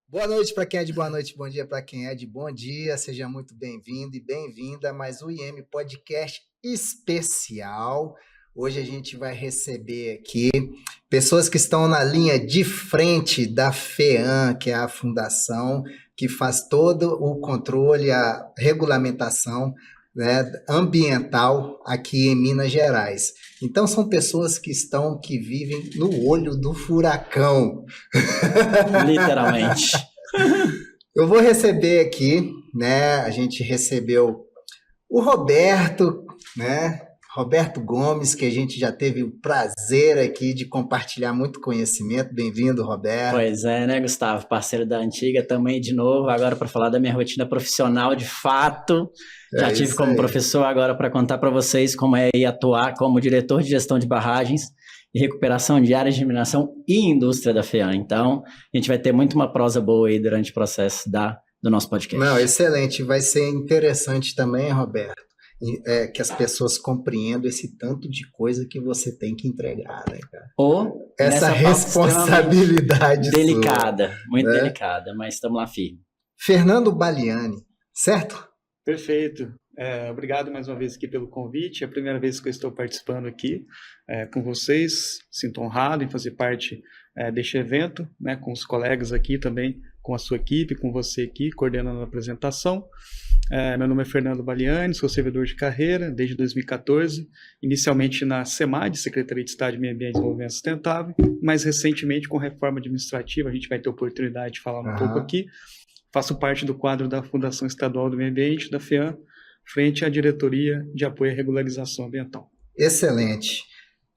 Boa noite para quem é de boa noite, bom dia para quem é de bom dia. Seja muito bem-vindo e bem-vinda a mais um IM Podcast especial. Hoje a gente vai receber aqui pessoas que estão na linha de frente da FEAM, que é a fundação que faz todo o controle, a regulamentação, né, ambiental aqui em Minas Gerais. Então são pessoas que vivem no olho do furacão. Literalmente. Eu vou receber aqui, né? A gente recebeu o Roberto, né? Roberto Gomes, que a gente já teve o prazer aqui de compartilhar muito conhecimento. Bem-vindo, Roberto. Pois é, né, Gustavo? Parceiro da antiga também de novo, agora para falar da minha rotina profissional de fato. Já tive como professor, agora para contar para vocês como é ir atuar como diretor de gestão de barragens e recuperação de áreas de mineração e indústria da FEAM. Então, a gente vai ter muito uma prosa boa aí durante o processo do nosso podcast. Não, excelente. Vai ser interessante também, Roberto, que as pessoas compreendam esse tanto de coisa que você tem que entregar, né, cara? Ou essa responsabilidade delicada, sua, muito né? delicada, mas estamos lá firme. Fernando Baliani, certo? Perfeito. Obrigado mais uma vez aqui pelo convite. É a primeira vez que eu estou participando aqui com vocês. Sinto honrado em fazer parte deste evento, né, com os colegas aqui também, com a sua equipe, com você aqui, coordenando a apresentação. Meu nome é Fernando Baliani, sou servidor de carreira desde 2014, inicialmente na SEMAD, Secretaria de Estado de Meio Ambiente e Desenvolvimento Sustentável, mais recentemente com reforma administrativa, a gente vai ter oportunidade de falar um pouco aqui. Faço parte do quadro da Fundação Estadual do Meio Ambiente, da FEAM, frente à Diretoria de Apoio à Regularização Ambiental. Excelente.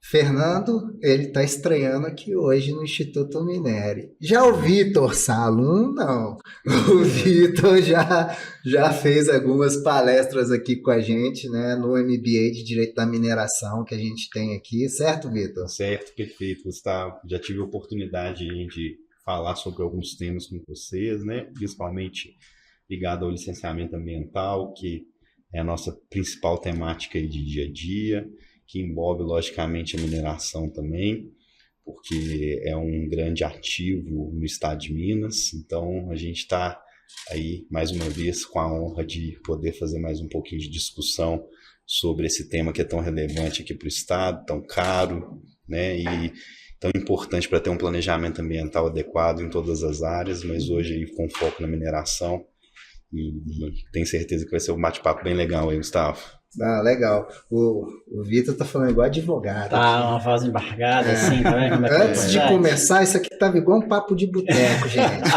Fernando, ele está estreando aqui hoje no Instituto Minério. Já o Vitor Salum, não. O Vitor já fez algumas palestras aqui com a gente, né, no MBA de Direito da Mineração que a gente tem aqui, certo, Vitor? Certo, perfeito, Gustavo. Já tive a oportunidade de falar sobre alguns temas com vocês, né, principalmente ligado ao licenciamento ambiental, que é a nossa principal temática aí de dia a dia, que envolve, logicamente, a mineração também, porque é um grande ativo no estado de Minas. Então, a gente está aí, mais uma vez, com a honra de poder fazer mais um pouquinho de discussão sobre esse tema que é tão relevante aqui para o estado, tão caro, né, e tão importante para ter um planejamento ambiental adequado em todas as áreas, mas hoje aí com foco na mineração. E tenho certeza que vai ser um bate-papo bem legal aí, Gustavo. Ah, legal. O Vitor tá falando igual advogado. Tá, uma voz embargada, assim, tá vendo? Antes de começar, isso aqui tava igual um papo de boteco, gente.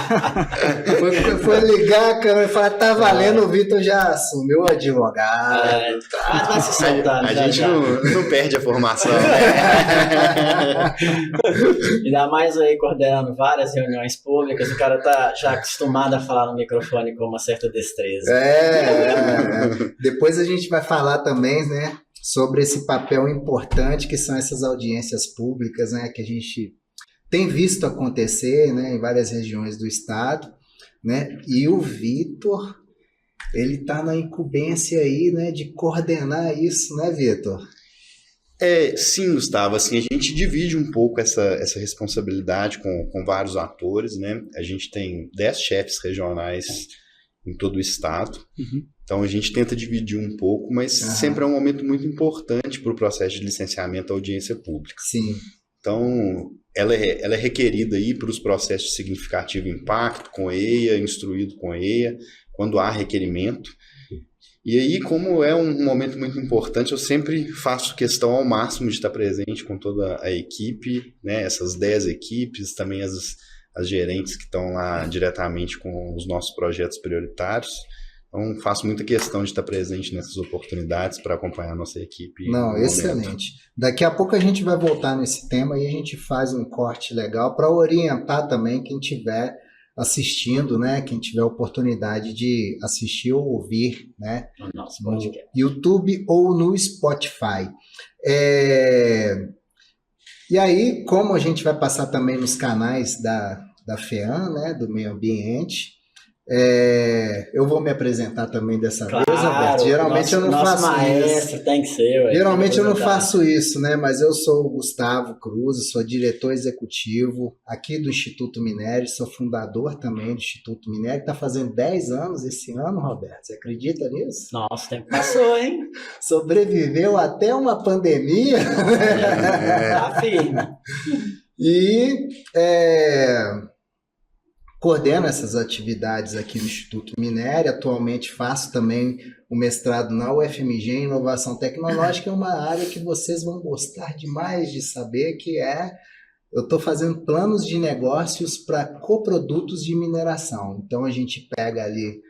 foi ligar a câmera e falar, tá valendo, o Vitor já assumiu o advogado. Mas vai se soltando. A gente não perde a formação. Ainda mais aí coordenando várias reuniões públicas, o cara tá já acostumado a falar no microfone com uma certa destreza. Depois a gente vai falar também, né, sobre esse papel importante que são essas audiências públicas, né, que a gente tem visto acontecer, né, em várias regiões do estado, né, e o Vitor, ele está na incumbência aí, né, de coordenar isso, né, Vitor? Sim, Gustavo, assim, a gente divide um pouco essa responsabilidade com vários atores, né, a gente tem 10 chefes regionais em todo o estado. Então a gente tenta dividir um pouco, mas sempre é um momento muito importante para o processo de licenciamento da audiência pública. Sim. Então ela é requerida aí para os processos de significativo impacto, com EIA, instruído com EIA, quando há requerimento. E aí, como é um momento muito importante, eu sempre faço questão ao máximo de estar presente com toda a equipe, né, essas 10 equipes, também as gerentes que estão lá diretamente com os nossos projetos prioritários. Então, faço muita questão de estar presente nessas oportunidades para acompanhar a nossa equipe. Não, excelente. Daqui a pouco a gente vai voltar nesse tema e a gente faz um corte legal para orientar também quem estiver assistindo, né? Quem tiver oportunidade de assistir ou ouvir, né? No YouTube ou no Spotify. E aí, como a gente vai passar também nos canais da FEAM, né? Do meio ambiente, Eu vou me apresentar também dessa vez, Roberto. Claro, Geralmente eu não nosso faço maestro isso. tem que ser, ué, tem que Geralmente eu não apresentar. faço isso, né? Mas eu sou o Gustavo Cruz, sou diretor executivo aqui do Instituto Minério, sou fundador também do Instituto Minério, que está fazendo 10 anos esse ano, Roberto. Você acredita nisso? Nossa, o tempo passou, hein? Sobreviveu até uma pandemia. Tá firme. E coordeno essas atividades aqui no Instituto Minério. Atualmente faço também o mestrado na UFMG em Inovação Tecnológica, é uma área que vocês vão gostar demais de saber, eu estou fazendo planos de negócios para coprodutos de mineração. Então a gente pega ali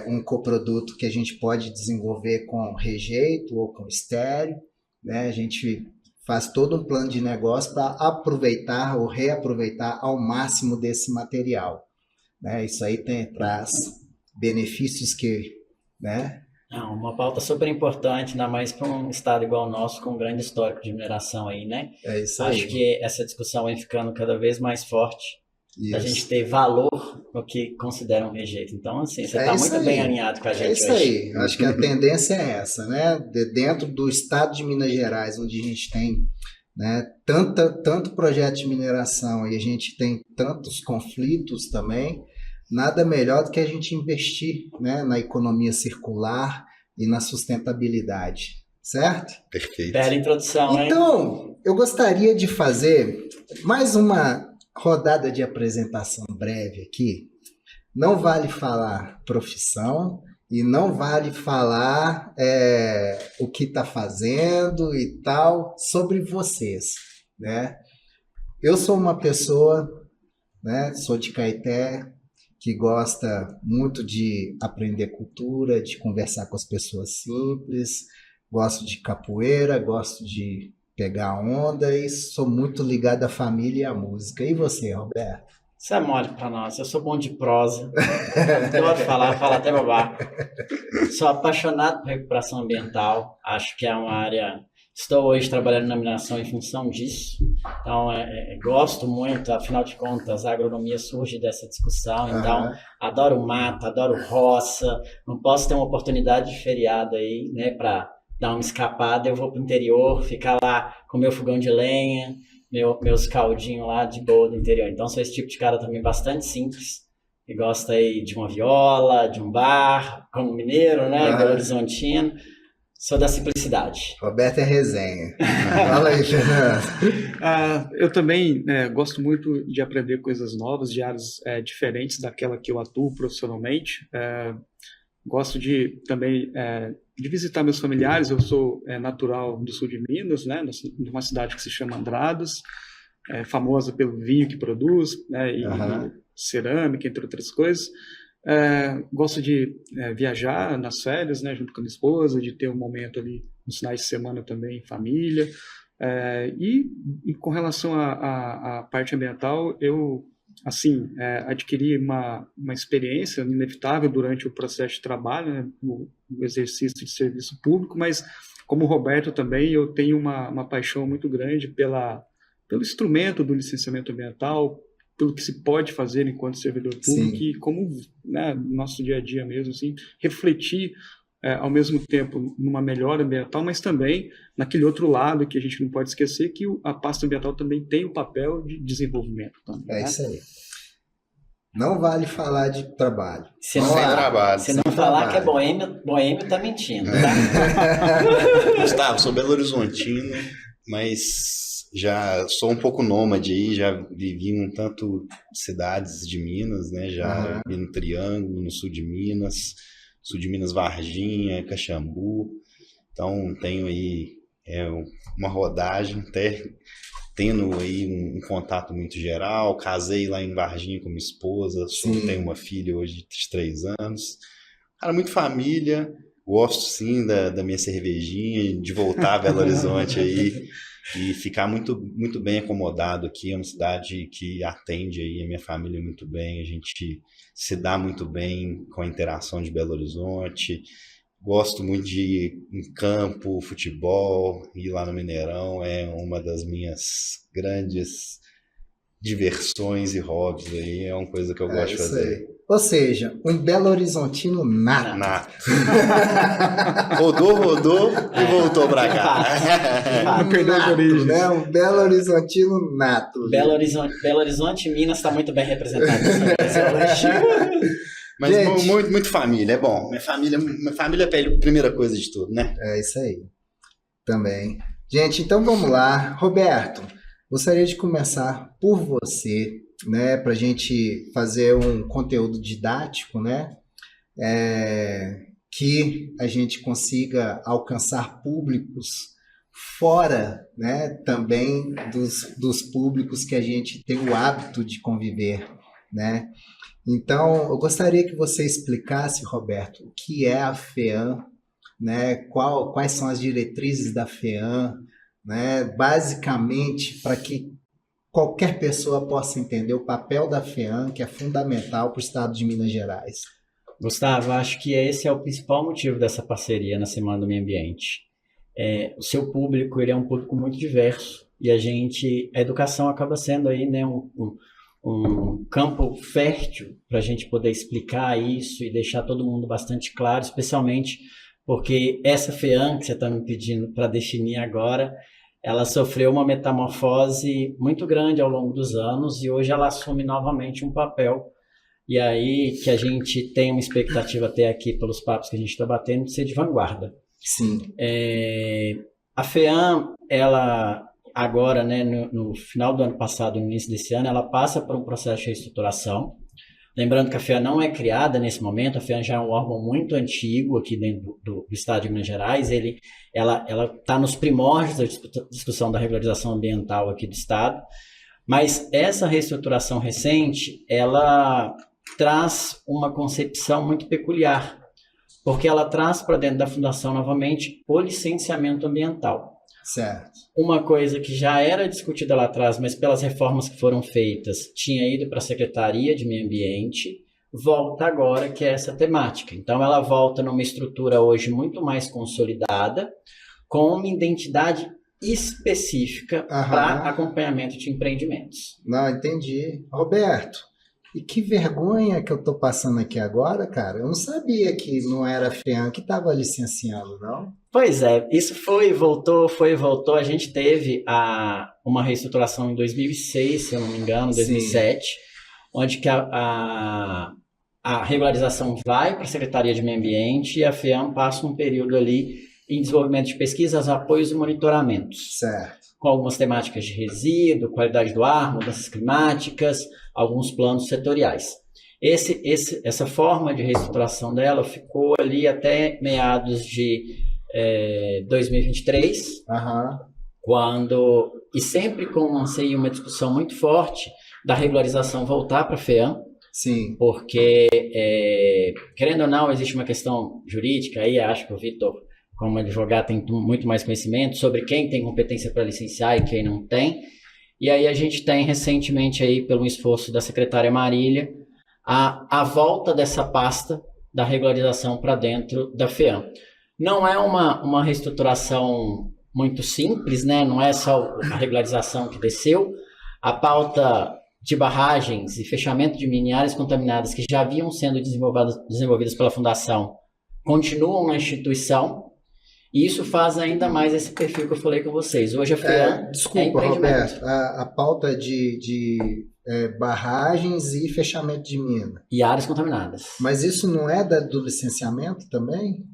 um coproduto que a gente pode desenvolver com rejeito ou com estéreo, né? A gente faz todo um plano de negócio para aproveitar ou reaproveitar ao máximo desse material, né? Isso aí traz benefícios né? Não, uma pauta super importante, ainda mais para um estado igual o nosso, com um grande histórico de mineração aí, né? É isso aí. Acho que essa discussão vem ficando cada vez mais forte, Isso. da gente ter valor no que considera um rejeito. Então, assim, você está muito aí. bem alinhado com a gente hoje. É isso hoje. aí. Acho que a tendência é essa, né? Dentro do estado de Minas Gerais, onde a gente tem, né, tanto projeto de mineração e a gente tem tantos conflitos também, nada melhor do que a gente investir, né, na economia circular e na sustentabilidade, certo? Perfeito. Bela introdução, hein? Então, eu gostaria de fazer mais uma rodada de apresentação breve aqui. Não vale falar profissão e não vale falar o que está fazendo e tal sobre vocês, né? Eu sou uma pessoa, né, sou de Caeté, que gosta muito de aprender cultura, de conversar com as pessoas simples, gosto de capoeira, gosto de pegar onda e sou muito ligado à família e à música. E você, Roberto? Isso é mole para nós. Eu sou bom de prosa. Adoro falar até babar. Sou apaixonado por recuperação ambiental. Acho que é uma área... Estou hoje trabalhando na mineração em função disso. Então, gosto muito. Afinal de contas, a agronomia surge dessa discussão. Então, adoro mato, adoro roça. Não posso ter uma oportunidade de feriado aí, né, para dar uma escapada. Eu vou para o interior, ficar lá com meu fogão de lenha, meus caldinhos lá de boa do interior. Então, sou esse tipo de cara também bastante simples, que gosta aí de uma viola, de um bar, como mineiro, né, Belo Horizontino. Sou da simplicidade. Roberto é resenha. Fala aí, Fernando. Eu também gosto muito de aprender coisas novas, de áreas diferentes daquela que eu atuo profissionalmente. Gosto também de visitar meus familiares. Eu sou natural do sul de Minas, né, de uma cidade que se chama Andradas, famosa pelo vinho que produz, né, e cerâmica, entre outras coisas. Gosto de viajar nas férias, né, junto com a minha esposa, de ter um momento ali nos finais de semana também em família. E com relação à parte ambiental, eu adquiri uma experiência inevitável durante o processo de trabalho, né, no exercício de serviço público, mas como o Roberto também, eu tenho uma paixão muito grande pelo instrumento do licenciamento ambiental, pelo que se pode fazer enquanto servidor público. Sim. E como, né, no nosso dia a dia mesmo, assim, refletir ao mesmo tempo numa melhora ambiental, mas também naquele outro lado que a gente não pode esquecer, que a pasta ambiental também tem um papel de desenvolvimento. Também, né? Isso aí. Não vale falar de trabalho. Se não falar que é boêmio tá mentindo, tá? Gustavo, sou Belo Horizontino, mas já sou um pouco nômade aí, já vivi um tanto de cidades de Minas, né? Já vi no Triângulo, no sul de Minas, Varginha, Caxambu. Então tenho aí uma rodagem, até tendo aí um contato muito geral. Casei lá em Varginha com minha esposa, tenho uma filha hoje de 3 anos. Cara, muito família, gosto sim da minha cervejinha, de voltar a Belo Horizonte aí e ficar muito, muito bem acomodado aqui. É uma cidade que atende aí a minha família muito bem, a gente se dá muito bem com a interação de Belo Horizonte. Gosto muito de ir em campo, futebol, ir lá no Mineirão é uma das minhas grandes diversões e hobbies aí, é uma coisa que eu gosto de fazer. Ou seja, um Belo Horizontino nato. Rodou e voltou pra cá. Não perdeu as origens. Né? Um Belo Horizontino nato. Belo Horizonte, Minas está muito bem representado nessa Mas Gente, muito família, é bom. Minha família é a primeira coisa de tudo, né? É isso aí. Também. Gente, então vamos lá. Roberto, gostaria de começar por você, né? Para a gente fazer um conteúdo didático, né? Que a gente consiga alcançar públicos fora, né? Também dos públicos que a gente tem o hábito de conviver, né? Então, eu gostaria que você explicasse, Roberto, o que é a FEAM, né? Quais são as diretrizes da FEAM, né? Basicamente, para que qualquer pessoa possa entender o papel da FEAM, que é fundamental para o Estado de Minas Gerais. Gustavo, acho que esse é o principal motivo dessa parceria na Semana do Meio Ambiente. O seu público, ele é um público muito diverso e a educação acaba sendo aí, né, um campo fértil para a gente poder explicar isso e deixar todo mundo bastante claro, especialmente porque essa FEAM que você está me pedindo para definir agora, ela sofreu uma metamorfose muito grande ao longo dos anos e hoje ela assume novamente um papel. E aí que a gente tem uma expectativa até aqui pelos papos que a gente está batendo de ser de vanguarda. Sim. A FEAM, ela agora, né, no final do ano passado, no início desse ano, ela passa por um processo de reestruturação. Lembrando que a FEAM não é criada nesse momento, a FEAM já é um órgão muito antigo aqui dentro do Estado de Minas Gerais. Ela está nos primórdios da discussão da regularização ambiental aqui do Estado, mas essa reestruturação recente, ela traz uma concepção muito peculiar, porque ela traz para dentro da Fundação novamente o licenciamento ambiental. Certo. Uma coisa que já era discutida lá atrás, mas pelas reformas que foram feitas, tinha ido para a Secretaria de Meio Ambiente, volta agora, que é essa temática. Então, ela volta numa estrutura hoje muito mais consolidada, com uma identidade específica para acompanhamento de empreendimentos. Não, entendi. Roberto, e que vergonha que eu tô passando aqui agora, cara. Eu não sabia que não era a FEAM que estava licenciando, não. Pois é, isso foi e voltou. A gente teve uma reestruturação em 2006, se eu não me engano, 2007, onde que a regularização vai para a Secretaria de Meio Ambiente e a FEAM passa um período ali em desenvolvimento de pesquisas, apoios e monitoramentos. Certo. Com algumas temáticas de resíduo, qualidade do ar, mudanças climáticas, alguns planos setoriais. Essa forma de reestruturação dela ficou ali até meados de 2023, e sempre com uma discussão muito forte da regularização voltar para a FEAM. Sim. Porque, querendo ou não, existe uma questão jurídica aí, acho que o Vitor, como advogado, tem muito mais conhecimento sobre quem tem competência para licenciar e quem não tem. E aí a gente tem recentemente, aí, pelo esforço da secretária Marília, a volta dessa pasta da regularização para dentro da FEAM. Não é uma reestruturação muito simples, né? Não é só a regularização que desceu. A pauta de barragens e fechamento de mini áreas contaminadas que já haviam sendo desenvolvidas pela Fundação continuam na instituição. E isso faz ainda mais esse perfil que eu falei com vocês. Hoje a FEAM desculpa, Roberto, a pauta de barragens e fechamento de mina. E áreas contaminadas. Mas isso não é do licenciamento também?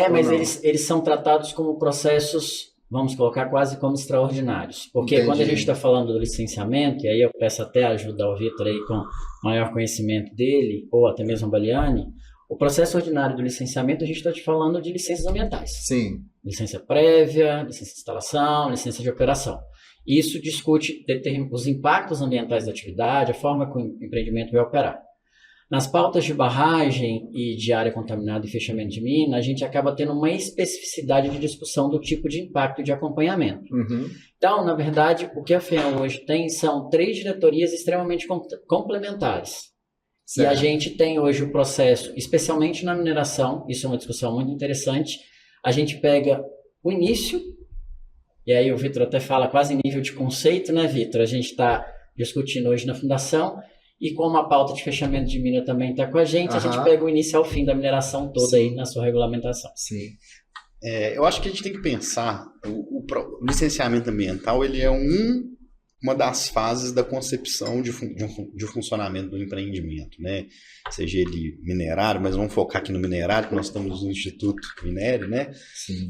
Mas eles são tratados como processos, vamos colocar quase como extraordinários. Porque Entendi. Quando a gente está falando do licenciamento, e aí eu peço até ajuda ao Vitor aí com maior conhecimento dele, ou até mesmo a Baliane, o processo ordinário do licenciamento, a gente está te falando de licenças ambientais. Sim. Licença prévia, licença de instalação, licença de operação. Isso discute os impactos ambientais da atividade, a forma como o empreendimento vai operar. Nas pautas de barragem e de área contaminada e fechamento de mina, a gente acaba tendo uma especificidade de discussão do tipo de impacto e de acompanhamento. Então, na verdade, o que a FEAM hoje tem são 3 diretorias extremamente complementares. Certo. E a gente tem hoje o processo, especialmente na mineração, isso é uma discussão muito interessante, a gente pega o início, e aí o Vitor até fala quase em nível de conceito, né, Vitor? A gente está discutindo hoje na Fundação, E como a pauta de fechamento de mina também está com a gente pega o início ao fim da mineração toda aí na sua regulamentação. Sim. Eu acho que a gente tem que pensar, o licenciamento ambiental ele é uma das fases da concepção de funcionamento do empreendimento, né? Seja ele minerário, mas vamos focar aqui no minerário, que nós estamos no Instituto Minério, né? Sim.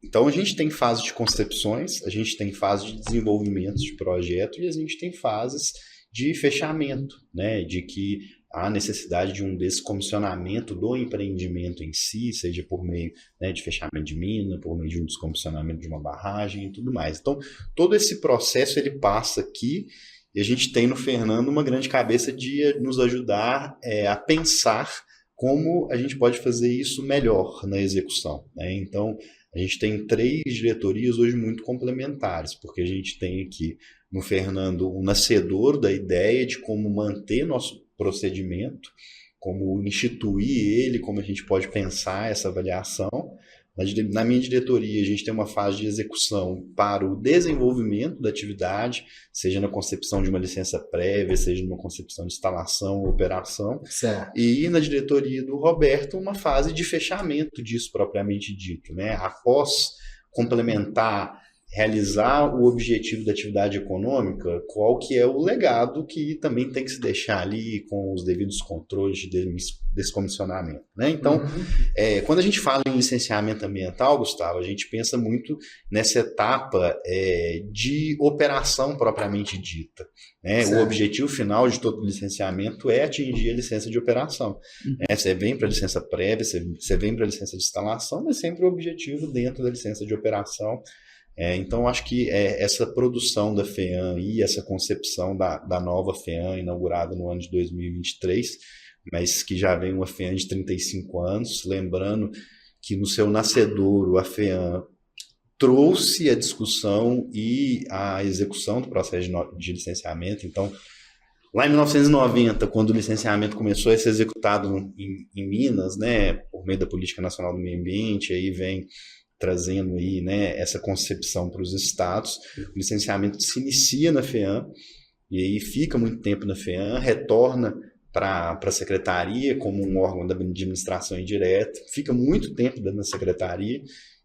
Então a gente tem fase de concepções, a gente tem fase de desenvolvimento de projeto e a gente tem fases de fechamento, né? De que há necessidade de um descomissionamento do empreendimento em si, seja por meio, né, de fechamento de mina, por meio de um descomissionamento de uma barragem e tudo mais. Então, todo esse processo ele passa aqui e a gente tem no Fernando uma grande cabeça de nos ajudar a pensar como a gente pode fazer isso melhor na execução, né? Então, a gente tem 3 diretorias hoje muito complementares, porque a gente tem aqui no Fernando um nascedor da ideia de como manter nosso procedimento, como instituir ele, como a gente pode pensar essa avaliação. Na minha diretoria, a gente tem uma fase de execução para o desenvolvimento da atividade, seja na concepção de uma licença prévia, seja numa concepção de instalação ou operação. Certo. E na diretoria do Roberto, uma fase de fechamento disso propriamente dito, né? Após complementar, realizar o objetivo da atividade econômica, qual que é o legado que também tem que se deixar ali com os devidos controles de descomissionamento, né? Então, quando a gente fala em licenciamento ambiental, Gustavo, a gente pensa muito nessa etapa de operação propriamente dita, né? O objetivo final de todo licenciamento é atingir a licença de operação. Né? Você vem para a licença prévia, você vem para a licença de instalação, mas sempre o objetivo dentro da licença de operação. Então, acho que essa produção da FEAM e essa concepção da nova FEAM, inaugurada no ano de 2023, mas que já vem uma FEAM de 35 anos, lembrando que no seu nascedouro a FEAM trouxe a discussão e a execução do processo de licenciamento. Então, lá em 1990, quando o licenciamento começou a ser executado em Minas, né, por meio da Política Nacional do Meio Ambiente, aí vem trazendo aí, né, essa concepção para os estados. O licenciamento se inicia na FEAM e aí fica muito tempo na FEAM, retorna para a secretaria como um órgão da administração indireta, fica muito tempo na secretaria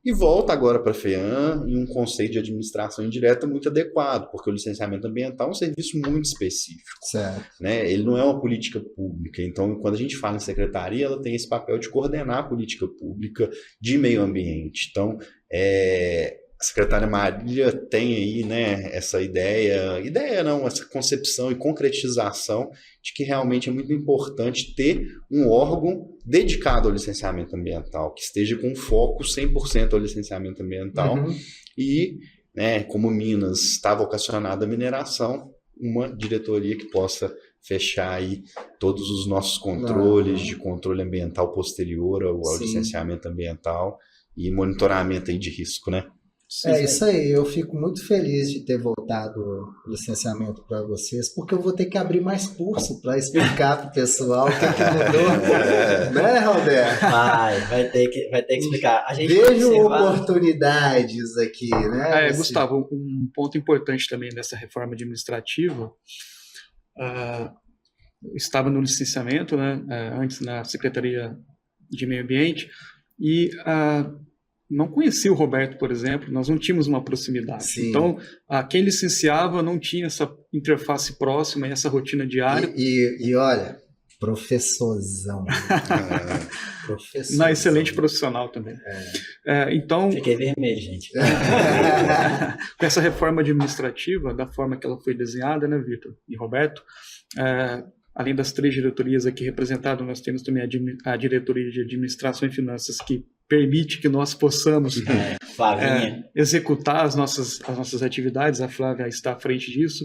e volta agora para a FEAM em um conceito de administração indireta muito adequado, porque o licenciamento ambiental é um serviço muito específico. Certo. Né? Ele não é uma política pública. Então, quando a gente fala em secretaria, ela tem esse papel de coordenar a política pública de meio ambiente. Então, a secretária Marília tem aí, né, essa essa concepção e concretização de que realmente é muito importante ter um órgão dedicado ao licenciamento ambiental, que esteja com foco 100% ao licenciamento ambiental e, né, como Minas está vocacionada à mineração, uma diretoria que possa fechar aí todos os nossos controles de controle ambiental posterior ao licenciamento ambiental e monitoramento aí de risco, né? Isso aí, eu fico muito feliz de ter voltado o licenciamento para vocês, porque eu vou ter que abrir mais curso para explicar para o pessoal o que mudou. Né, Roberto? Vai ter que explicar. A gente vejo oportunidades aqui, né? Gustavo, um ponto importante também dessa reforma administrativa, eu estava no licenciamento, né, antes na Secretaria de Meio Ambiente, e não conhecia o Roberto, por exemplo, nós não tínhamos uma proximidade. Sim. Então, quem licenciava não tinha essa interface próxima e essa rotina diária. E olha, professorzão. Na excelente profissional também. Então, fiquei vermelho, gente. Com essa reforma administrativa, da forma que ela foi desenhada, né, Vitor e Roberto, além das 3 diretorias aqui representadas, nós temos também a diretoria de administração e finanças, que permite que nós possamos executar as nossas atividades. A Flávia está à frente disso.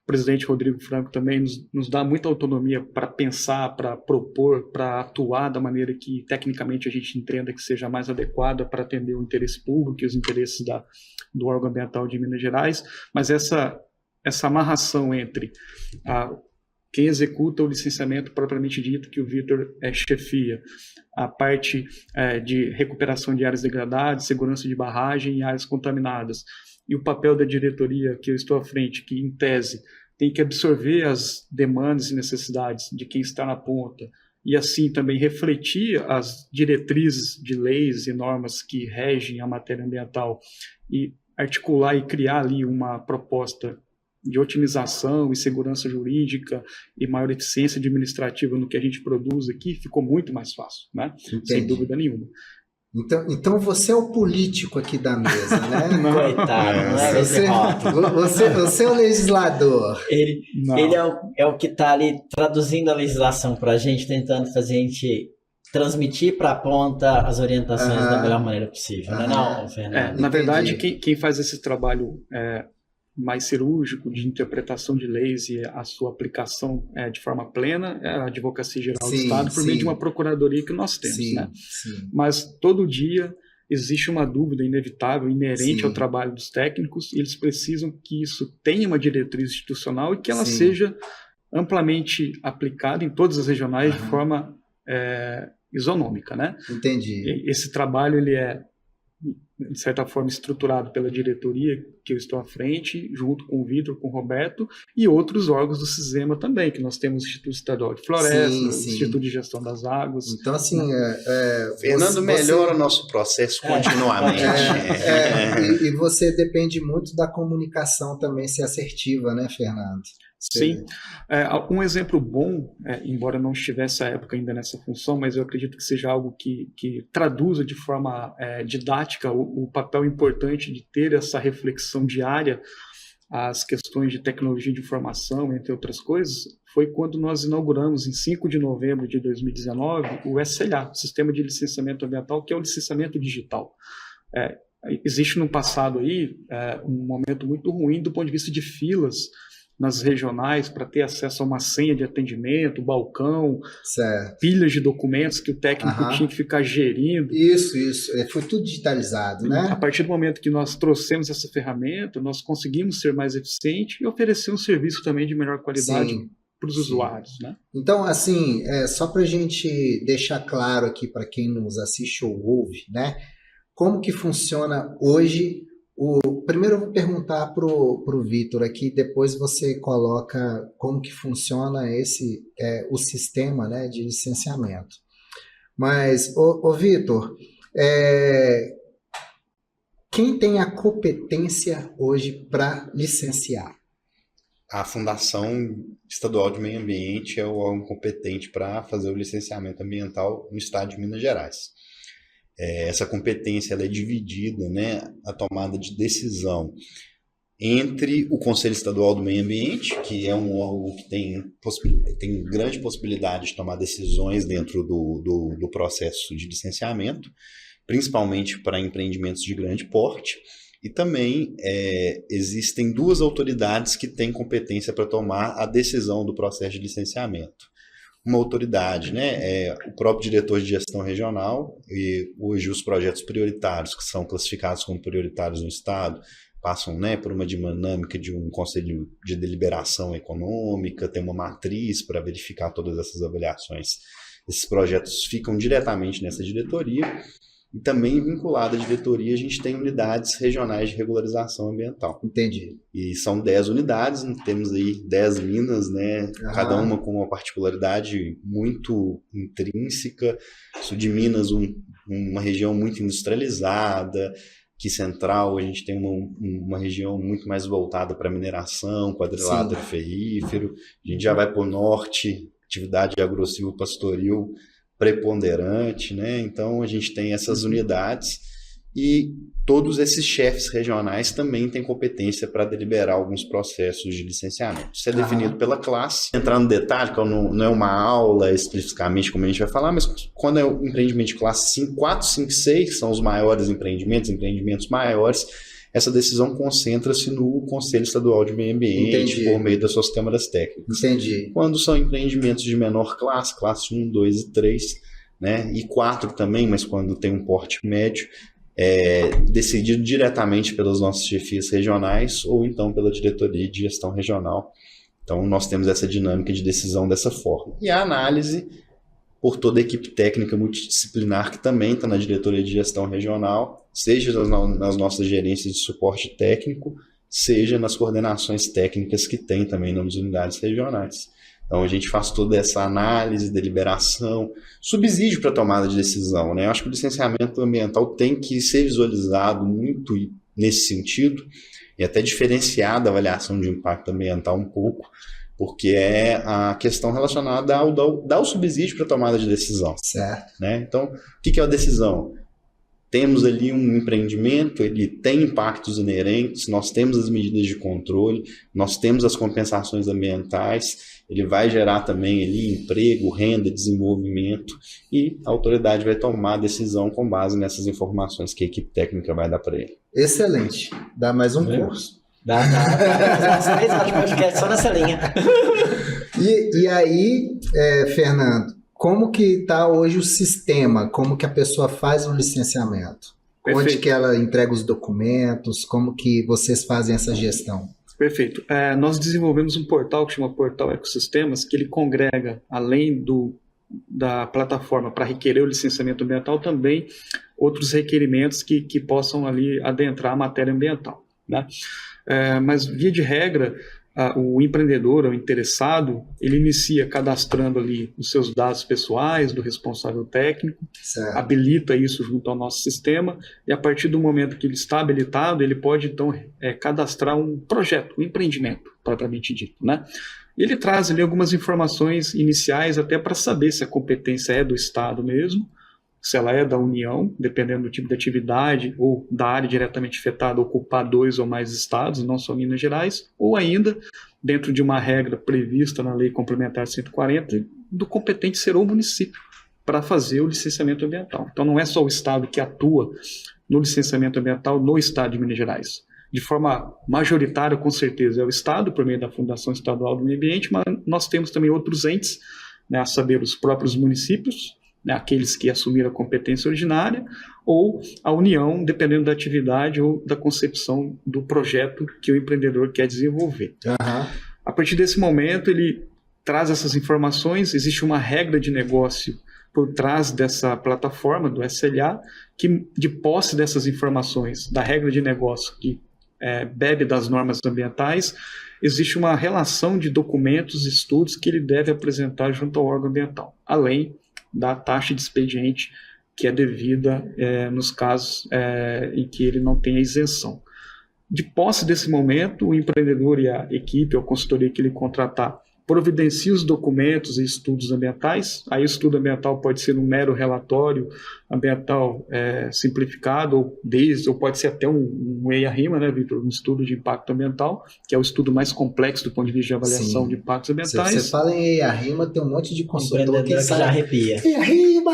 O presidente Rodrigo Franco também nos dá muita autonomia para pensar, para propor, para atuar da maneira que tecnicamente a gente entenda que seja mais adequada para atender o interesse público e os interesses do órgão ambiental de Minas Gerais. Mas essa amarração entre quem executa o licenciamento propriamente dito, que o Vitor chefia, a parte de recuperação de áreas degradadas, segurança de barragem e áreas contaminadas, e o papel da diretoria que eu estou à frente, que em tese tem que absorver as demandas e necessidades de quem está na ponta e assim também refletir as diretrizes de leis e normas que regem a matéria ambiental e articular e criar ali uma proposta de otimização e segurança jurídica e maior eficiência administrativa no que a gente produz aqui, ficou muito mais fácil, né? Sem dúvida nenhuma. Então você é o político aqui da mesa, né? Coitado, não é esse rótulo. Você é o legislador. Ele é o que está ali traduzindo a legislação para a gente, tentando fazer a gente transmitir para a ponta as orientações da melhor maneira possível, não, Fernando? Na verdade, quem faz esse trabalho mais cirúrgico de interpretação de leis e a sua aplicação de forma plena é a Advocacia Geral do Estado por meio de uma procuradoria que nós temos, né? Mas todo dia existe uma dúvida inevitável, inerente ao trabalho dos técnicos, e eles precisam que isso tenha uma diretriz institucional e que ela seja amplamente aplicada em todas as regionais de forma isonômica, né? Entendi. Esse trabalho ele é de certa forma estruturado pela diretoria que eu estou à frente, junto com o Vitor, com o Roberto e outros órgãos do SISEMA também, que nós temos o Instituto Estadual de Floresta, o Instituto de Gestão das Águas. Então, assim... Fernando melhora o nosso processo continuamente. E você depende muito da comunicação também ser assertiva, né, Fernando? Sim. Um exemplo bom, embora não estivesse à época ainda nessa função, mas eu acredito que seja algo que traduza de forma didática o papel importante de ter essa reflexão diária às questões de tecnologia de informação, entre outras coisas, foi quando nós inauguramos, em 5 de novembro de 2019, o SLA, o Sistema de Licenciamento Ambiental, que é o licenciamento digital. Existe no passado aí um momento muito ruim do ponto de vista de filas nas regionais para ter acesso a uma senha de atendimento, balcão, pilhas de documentos que o técnico tinha que ficar gerindo. Isso. Foi tudo digitalizado, né? A partir do momento que nós trouxemos essa ferramenta, nós conseguimos ser mais eficientes e oferecer um serviço também de melhor qualidade para os usuários, né? Então, assim, só para a gente deixar claro aqui para quem nos assiste ou ouve, né? Como que funciona hoje? Primeiro eu vou perguntar para o Vitor aqui, depois você coloca como que funciona o sistema, né, de licenciamento. Mas, Vitor, quem tem a competência hoje para licenciar? A Fundação Estadual de Meio Ambiente é o órgão competente para fazer o licenciamento ambiental no estado de Minas Gerais. Essa competência ela é dividida, né, a tomada de decisão entre o Conselho Estadual do Meio Ambiente, que é um órgão que tem grande possibilidade de tomar decisões dentro do processo de licenciamento, principalmente para empreendimentos de grande porte, e também existem duas autoridades que têm competência para tomar a decisão do processo de licenciamento. Uma autoridade, né, o próprio diretor de gestão regional, e hoje os projetos prioritários, que são classificados como prioritários no Estado, passam, né, por uma dinâmica de um conselho de deliberação econômica, tem uma matriz para verificar todas essas avaliações. Esses projetos ficam diretamente nessa diretoria, e também vinculado à diretoria a gente tem unidades regionais de regularização ambiental. Entendi. E são 10 unidades, temos aí 10 minas, né? Cada uma com uma particularidade muito intrínseca. Sul de Minas, uma região muito industrializada. Aqui central a gente tem uma região muito mais voltada para mineração, quadrilátero ferrífero. A gente já vai para o norte, atividade agro-silvo-pastoril preponderante, né? Então a gente tem essas unidades e todos esses chefes regionais também têm competência para deliberar alguns processos de licenciamento. Isso é definido pela classe. Entrar no detalhe, que não é uma aula especificamente como a gente vai falar, mas quando é um empreendimento de classe 5, 4, 5, 6, são os maiores empreendimentos maiores, essa decisão concentra-se no Conselho Estadual de Meio Ambiente, por meio das suas câmaras técnicas. Entendi. Quando são empreendimentos de menor classe 1, 2 e 3, né, e 4 também, mas quando tem um porte médio, decidido diretamente pelas nossas chefias regionais ou então pela diretoria de gestão regional. Então nós temos essa dinâmica de decisão dessa forma. E a análise por toda a equipe técnica multidisciplinar que também está na diretoria de gestão regional, seja nas nossas gerências de suporte técnico, seja nas coordenações técnicas que tem também nas unidades regionais. Então a gente faz toda essa análise, deliberação, subsídio para tomada de decisão, né? Eu acho que o licenciamento ambiental tem que ser visualizado muito nesse sentido e até diferenciar da avaliação de impacto ambiental um pouco, porque é a questão relacionada ao dar o subsídio para tomada de decisão. Certo. Né? Então, o que é a decisão? Temos ali um empreendimento, ele tem impactos inerentes, nós temos as medidas de controle, nós temos as compensações ambientais, ele vai gerar também ali emprego, renda, desenvolvimento, e a autoridade vai tomar a decisão com base nessas informações que a equipe técnica vai dar para ele. Excelente. Dá mais um curso. Dá 3 horas de podcast só nessa linha. E aí, Fernando, como que está hoje o sistema? Como que a pessoa faz o licenciamento? Perfeito. Onde que ela entrega os documentos? Como que vocês fazem essa gestão? Perfeito. Nós desenvolvemos um portal que chama Portal Ecossistemas, que ele congrega, além da plataforma para requerer o licenciamento ambiental, também outros requerimentos que possam ali adentrar a matéria ambiental, né? Mas, via de regra, o empreendedor, o interessado, ele inicia cadastrando ali os seus dados pessoais do responsável técnico, Certo. habilita isso junto ao nosso sistema, e a partir do momento que ele está habilitado, ele pode então cadastrar um projeto, um empreendimento, propriamente dito, né? E ele traz ali algumas informações iniciais até para saber se a competência é do Estado mesmo, se ela é da União, dependendo do tipo de atividade ou da área diretamente afetada, ocupar 2 ou mais estados, não só Minas Gerais, ou ainda, dentro de uma regra prevista na Lei Complementar 140, do competente ser o município para fazer o licenciamento ambiental. Então não é só o Estado que atua no licenciamento ambiental no Estado de Minas Gerais. De forma majoritária, com certeza, é o Estado, por meio da Fundação Estadual do Meio Ambiente, mas nós temos também outros entes, né, a saber, os próprios municípios, aqueles que assumiram a competência originária, ou a União, dependendo da atividade ou da concepção do projeto que o empreendedor quer desenvolver. Uhum. A partir desse momento, ele traz essas informações, existe uma regra de negócio por trás dessa plataforma, do SLA, que, de posse dessas informações, da regra de negócio que bebe das normas ambientais, existe uma relação de documentos e estudos que ele deve apresentar junto ao órgão ambiental, além da taxa de expediente que é devida nos casos em que ele não tem a isenção. De posse desse momento, o empreendedor e a equipe ou a consultoria que ele contratar providencia os documentos e estudos ambientais. Aí o estudo ambiental pode ser um mero relatório ambiental simplificado, ou pode ser até um EIA-RIMA, né, Vitor? Um estudo de impacto ambiental, que é o estudo mais complexo do ponto de vista de avaliação Sim. de impactos ambientais. Você fala em EIA-RIMA, tem um monte de consultor que já sabe. arrepia. EIA-RIMA!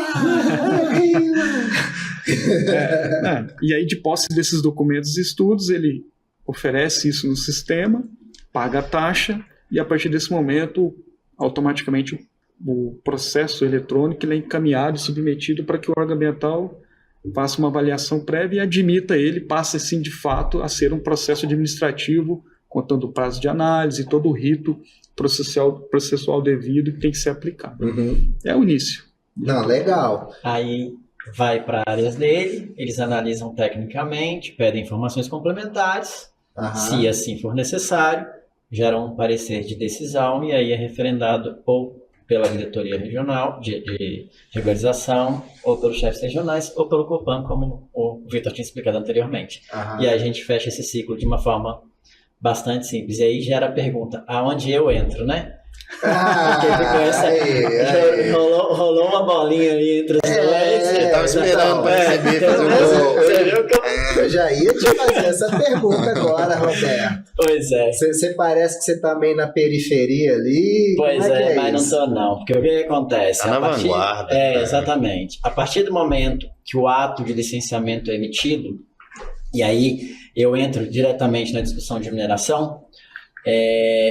E aí, de posse desses documentos e estudos, ele oferece isso no sistema, paga a taxa, e a partir desse momento, automaticamente, o processo eletrônico ele é encaminhado e submetido para que o órgão ambiental faça uma avaliação prévia e admita ele, passe, assim, de fato, a ser um processo administrativo, contando o prazo de análise e todo o rito processual devido que tem que ser aplicado. Uhum. É o início. Não, legal. Aí vai para áreas dele, eles analisam tecnicamente, pedem informações complementares, Aham. se assim for necessário, geram um parecer de decisão e aí é referendado ou pela diretoria regional de regularização, ou pelos chefes regionais, ou pelo Copan, como o Vitor tinha explicado anteriormente. Aham. E aí a gente fecha esse ciclo de uma forma bastante simples. E aí gera a pergunta, aonde eu entro, né? Rolou uma bolinha ali entre os dois. Eu tava esperando para receber, fazer um gol. Eu já ia te fazer essa pergunta agora, Roberto. Pois é. Você parece que você tá meio na periferia ali. Pois Como é, que mas isso? não tô não, porque o que acontece? Tá na vanguarda. Exatamente. A partir do momento que o ato de licenciamento é emitido, e aí eu entro diretamente na discussão de mineração,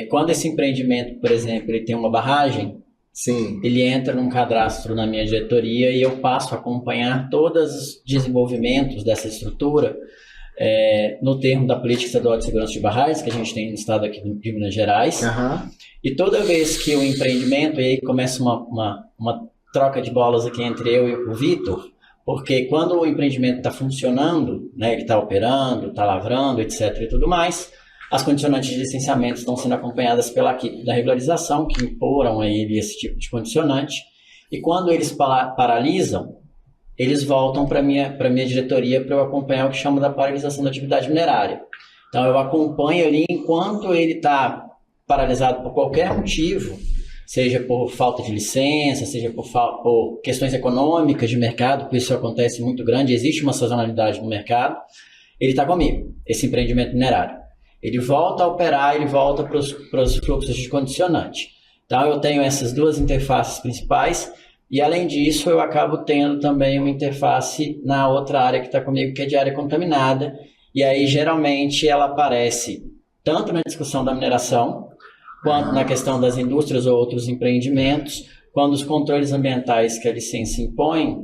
quando esse empreendimento, por exemplo, ele tem uma barragem, Sim. ele entra num cadastro na minha diretoria e eu passo a acompanhar todos os desenvolvimentos dessa estrutura no termo da Política Estadual de Segurança de Barragens, que a gente tem no estado aqui de Minas Gerais. Aham. E toda vez que o empreendimento, e aí começa uma troca de bolas aqui entre eu e o Vitor, porque quando o empreendimento está funcionando, né, ele está operando, está lavrando, etc. e tudo mais, As condicionantes de licenciamento estão sendo acompanhadas pela equipe da regularização, que imporam a ele esse tipo de condicionante. E quando eles paralisam, eles voltam para a minha diretoria para eu acompanhar o que chama da paralisação da atividade minerária. Então, eu acompanho ali enquanto ele está paralisado por qualquer motivo, seja por falta de licença, seja por questões econômicas de mercado, porque isso acontece muito grande, existe uma sazonalidade no mercado, ele está comigo, esse empreendimento minerário. Ele volta a operar, ele volta para os fluxos de condicionante. Então, eu tenho essas duas interfaces principais e, além disso, eu acabo tendo também uma interface na outra área que está comigo, que é de área contaminada, e aí, geralmente, ela aparece tanto na discussão da mineração, quanto na questão das indústrias ou outros empreendimentos, quando os controles ambientais que a licença impõe,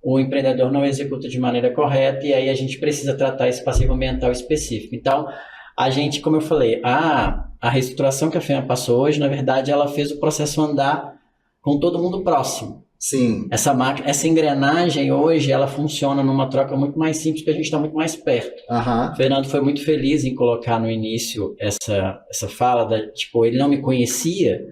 o empreendedor não executa de maneira correta e aí a gente precisa tratar esse passivo ambiental específico. Então, a gente, como eu falei, a reestruturação que a FEMA passou hoje, na verdade, ela fez o processo andar com todo mundo próximo. Sim. Essa engrenagem hoje, ela funciona numa troca muito mais simples, porque a gente está muito mais perto. O Fernando foi muito feliz em colocar no início essa fala, tipo, ele não me conhecia,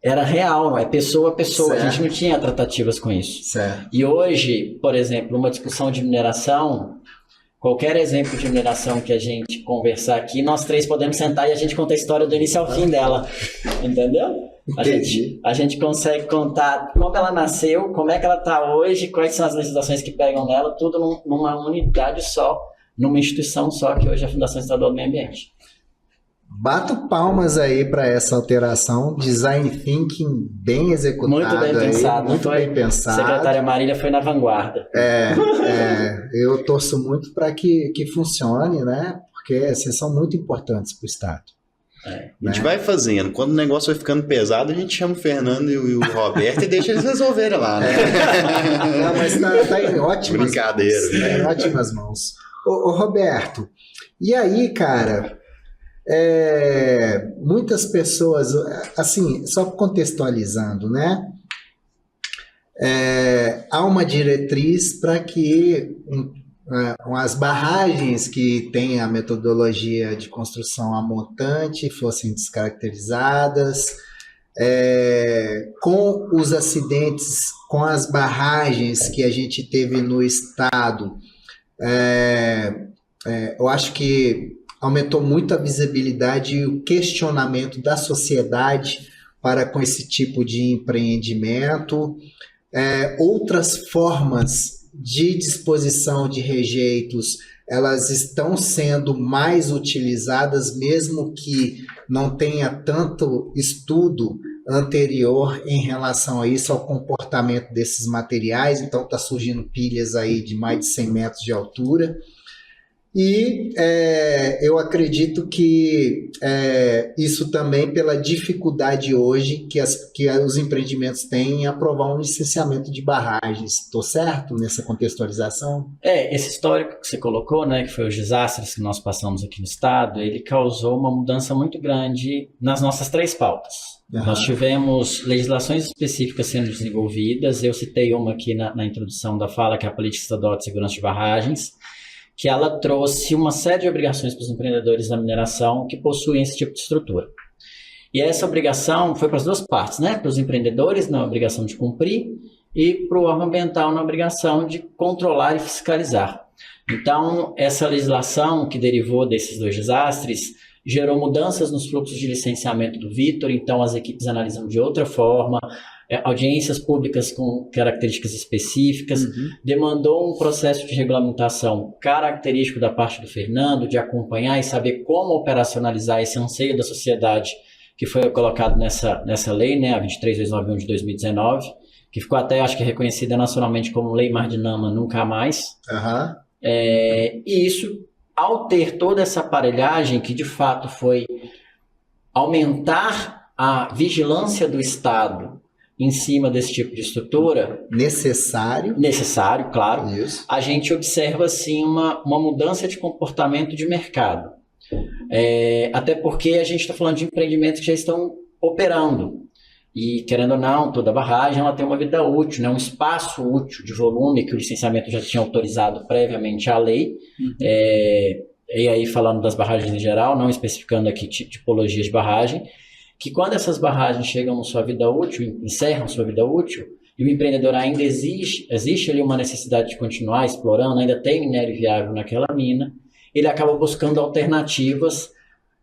era real, é pessoa a pessoa, certo. A gente não tinha tratativas com isso. Certo. E hoje, por exemplo, uma discussão de mineração, qualquer exemplo de mineração que a gente conversar aqui, nós três podemos sentar e a gente conta a história do início ao fim dela, entendeu? A gente consegue contar como ela nasceu, como é que ela está hoje, quais são as legislações que pegam nela, tudo numa unidade só, numa instituição só, que hoje é a Fundação Estadual do Meio Ambiente. Bato palmas aí para essa alteração, design thinking bem executado. Muito bem pensado. Muito bem pensado. A secretária Marília foi na vanguarda. Eu torço muito para que funcione, né? Porque assim, são muito importantes para o Estado. A gente vai fazendo. Quando o negócio vai ficando pesado, a gente chama o Fernando e o Roberto e deixa eles resolverem lá, né? Não, mas tá em ótimas brincadeira. Mãos. Tá em ótimas mãos. Ô, Roberto, e aí, cara, muitas pessoas, assim, só contextualizando, né? Há uma diretriz para que as barragens que têm a metodologia de construção a montante fossem descaracterizadas, com os acidentes, com as barragens que a gente teve no estado, eu acho que aumentou muito a visibilidade e o questionamento da sociedade para com esse tipo de empreendimento. Outras formas de disposição de rejeitos, elas estão sendo mais utilizadas, mesmo que não tenha tanto estudo anterior em relação a isso, ao comportamento desses materiais. Então está surgindo pilhas aí de mais de 100 metros de altura. E eu acredito que isso também pela dificuldade hoje que os empreendimentos têm em aprovar um licenciamento de barragens. Estou certo nessa contextualização? Esse histórico que você colocou, né, que foi os desastres que nós passamos aqui no estado, ele causou uma mudança muito grande nas nossas 3 pautas. Nós tivemos legislações específicas sendo desenvolvidas, eu citei uma aqui na introdução da fala, que é a Política Estadual de Segurança de Barragens, que ela trouxe uma série de obrigações para os empreendedores da mineração que possuem esse tipo de estrutura. E essa obrigação foi para as 2 partes, né? Para os empreendedores na obrigação de cumprir e para o órgão ambiental na obrigação de controlar e fiscalizar. Então, essa legislação que derivou desses 2 desastres gerou mudanças nos fluxos de licenciamento do Vitor, então as equipes analisam de outra forma, audiências públicas com características específicas, demandou um processo de regulamentação característico da parte do Fernando, de acompanhar e saber como operacionalizar esse anseio da sociedade que foi colocado nessa lei, né, a 23291 de 2019, que ficou até, acho que, reconhecida nacionalmente como Lei Mar de Nama Nunca Mais. E isso, ao ter toda essa aparelhagem, que de fato foi aumentar a vigilância do Estado em cima desse tipo de estrutura. Necessário, claro. Isso. A gente observa, assim, uma mudança de comportamento de mercado. Até porque a gente está falando de empreendimentos que já estão operando. E, querendo ou não, toda barragem ela tem uma vida útil, né? Um espaço útil de volume que o licenciamento já tinha autorizado previamente à lei. e aí falando das barragens em geral, não especificando aqui tipologias de barragem, que quando essas barragens chegam na sua vida útil, encerram sua vida útil, e o empreendedor ainda existe ali uma necessidade de continuar explorando, ainda tem minério viável naquela mina, ele acaba buscando alternativas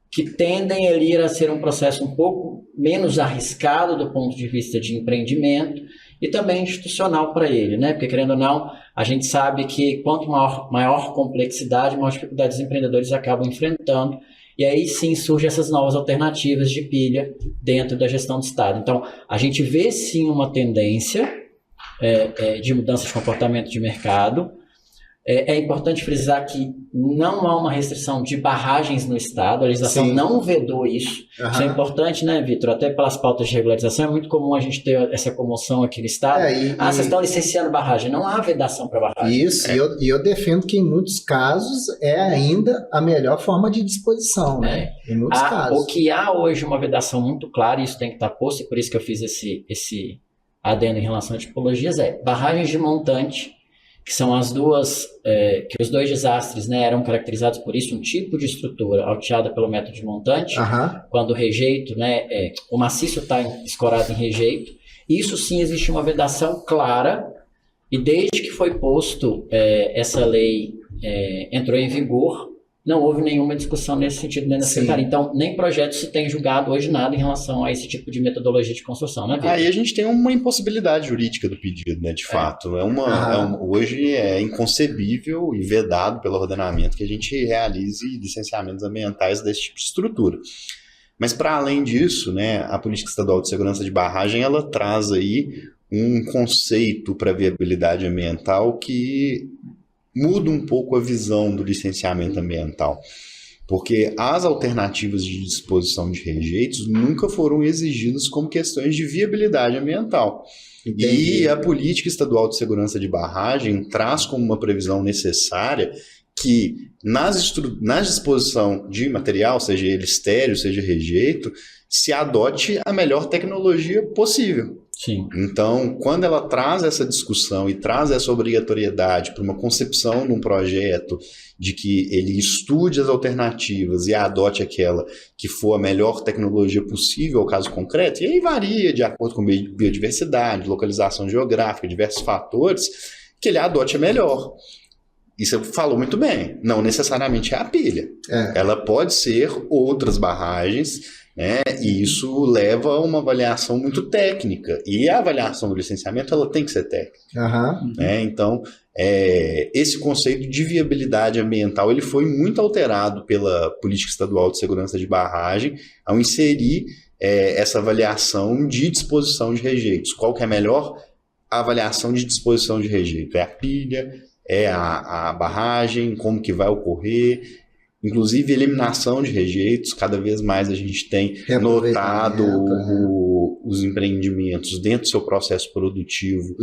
que tendem ali a ser um processo um pouco menos arriscado do ponto de vista de empreendimento e também institucional para ele, né? Porque, querendo ou não, a gente sabe que quanto maior complexidade, maior dificuldade os empreendedores acabam enfrentando, e aí sim surgem essas novas alternativas de pilha dentro da gestão do Estado. Então, a gente vê sim uma tendência de mudança de comportamento de mercado. É importante frisar que não há uma restrição de barragens no Estado, a legislação não vedou isso. Uhum. Isso é importante, né, Vitor? Até pelas pautas de regularização, é muito comum a gente ter essa comoção aqui no Estado. Vocês estão licenciando barragem, não há vedação para barragem. Isso, e eu defendo que em muitos casos é ainda a melhor forma de disposição, né? Em muitos casos. O que há hoje uma vedação muito clara, e isso tem que estar posto, e por isso que eu fiz esse adendo em relação a tipologias, barragens de montante, que são as duas, que os dois desastres, né, eram caracterizados por isso, um tipo de estrutura alteada pelo método de montante, quando o rejeito, né, o maciço está escorado em rejeito. Isso sim existe uma vedação clara, e desde que foi posto essa lei, entrou em vigor, não houve nenhuma discussão nesse sentido dentro da secretaria. Então, nem projeto se tem julgado hoje nada em relação a esse tipo de metodologia de construção, né, Vitor? Aí a gente tem uma impossibilidade jurídica do pedido, né, de fato. Hoje é inconcebível e vedado pelo ordenamento que a gente realize licenciamentos ambientais desse tipo de estrutura. Mas, para além disso, né, a Política Estadual de Segurança de Barragem, ela traz aí um conceito para viabilidade ambiental que muda um pouco a visão do licenciamento ambiental, porque as alternativas de disposição de rejeitos nunca foram exigidas como questões de viabilidade ambiental. Entendi. E a Política Estadual de Segurança de Barragem traz como uma previsão necessária que na disposição de material, seja ele estéreo, seja rejeito, se adote a melhor tecnologia possível. Sim. Então, quando ela traz essa discussão e traz essa obrigatoriedade para uma concepção de um projeto de que ele estude as alternativas e adote aquela que for a melhor tecnologia possível ao caso concreto, e aí varia de acordo com biodiversidade, localização geográfica, diversos fatores, que ele adote a melhor. E você falou muito bem, não necessariamente é a pilha. Ela pode ser outras barragens, né? E isso leva a uma avaliação muito técnica. E a avaliação do licenciamento ela tem que ser técnica. Né? Então, esse conceito de viabilidade ambiental ele foi muito alterado pela Política Estadual de Segurança de Barragem ao inserir essa avaliação de disposição de rejeitos. Qual que é a melhor avaliação de disposição de rejeito? É a pilha? É a barragem? Como que vai ocorrer? Inclusive eliminação de rejeitos, cada vez mais a gente tem notado os empreendimentos dentro do seu processo produtivo,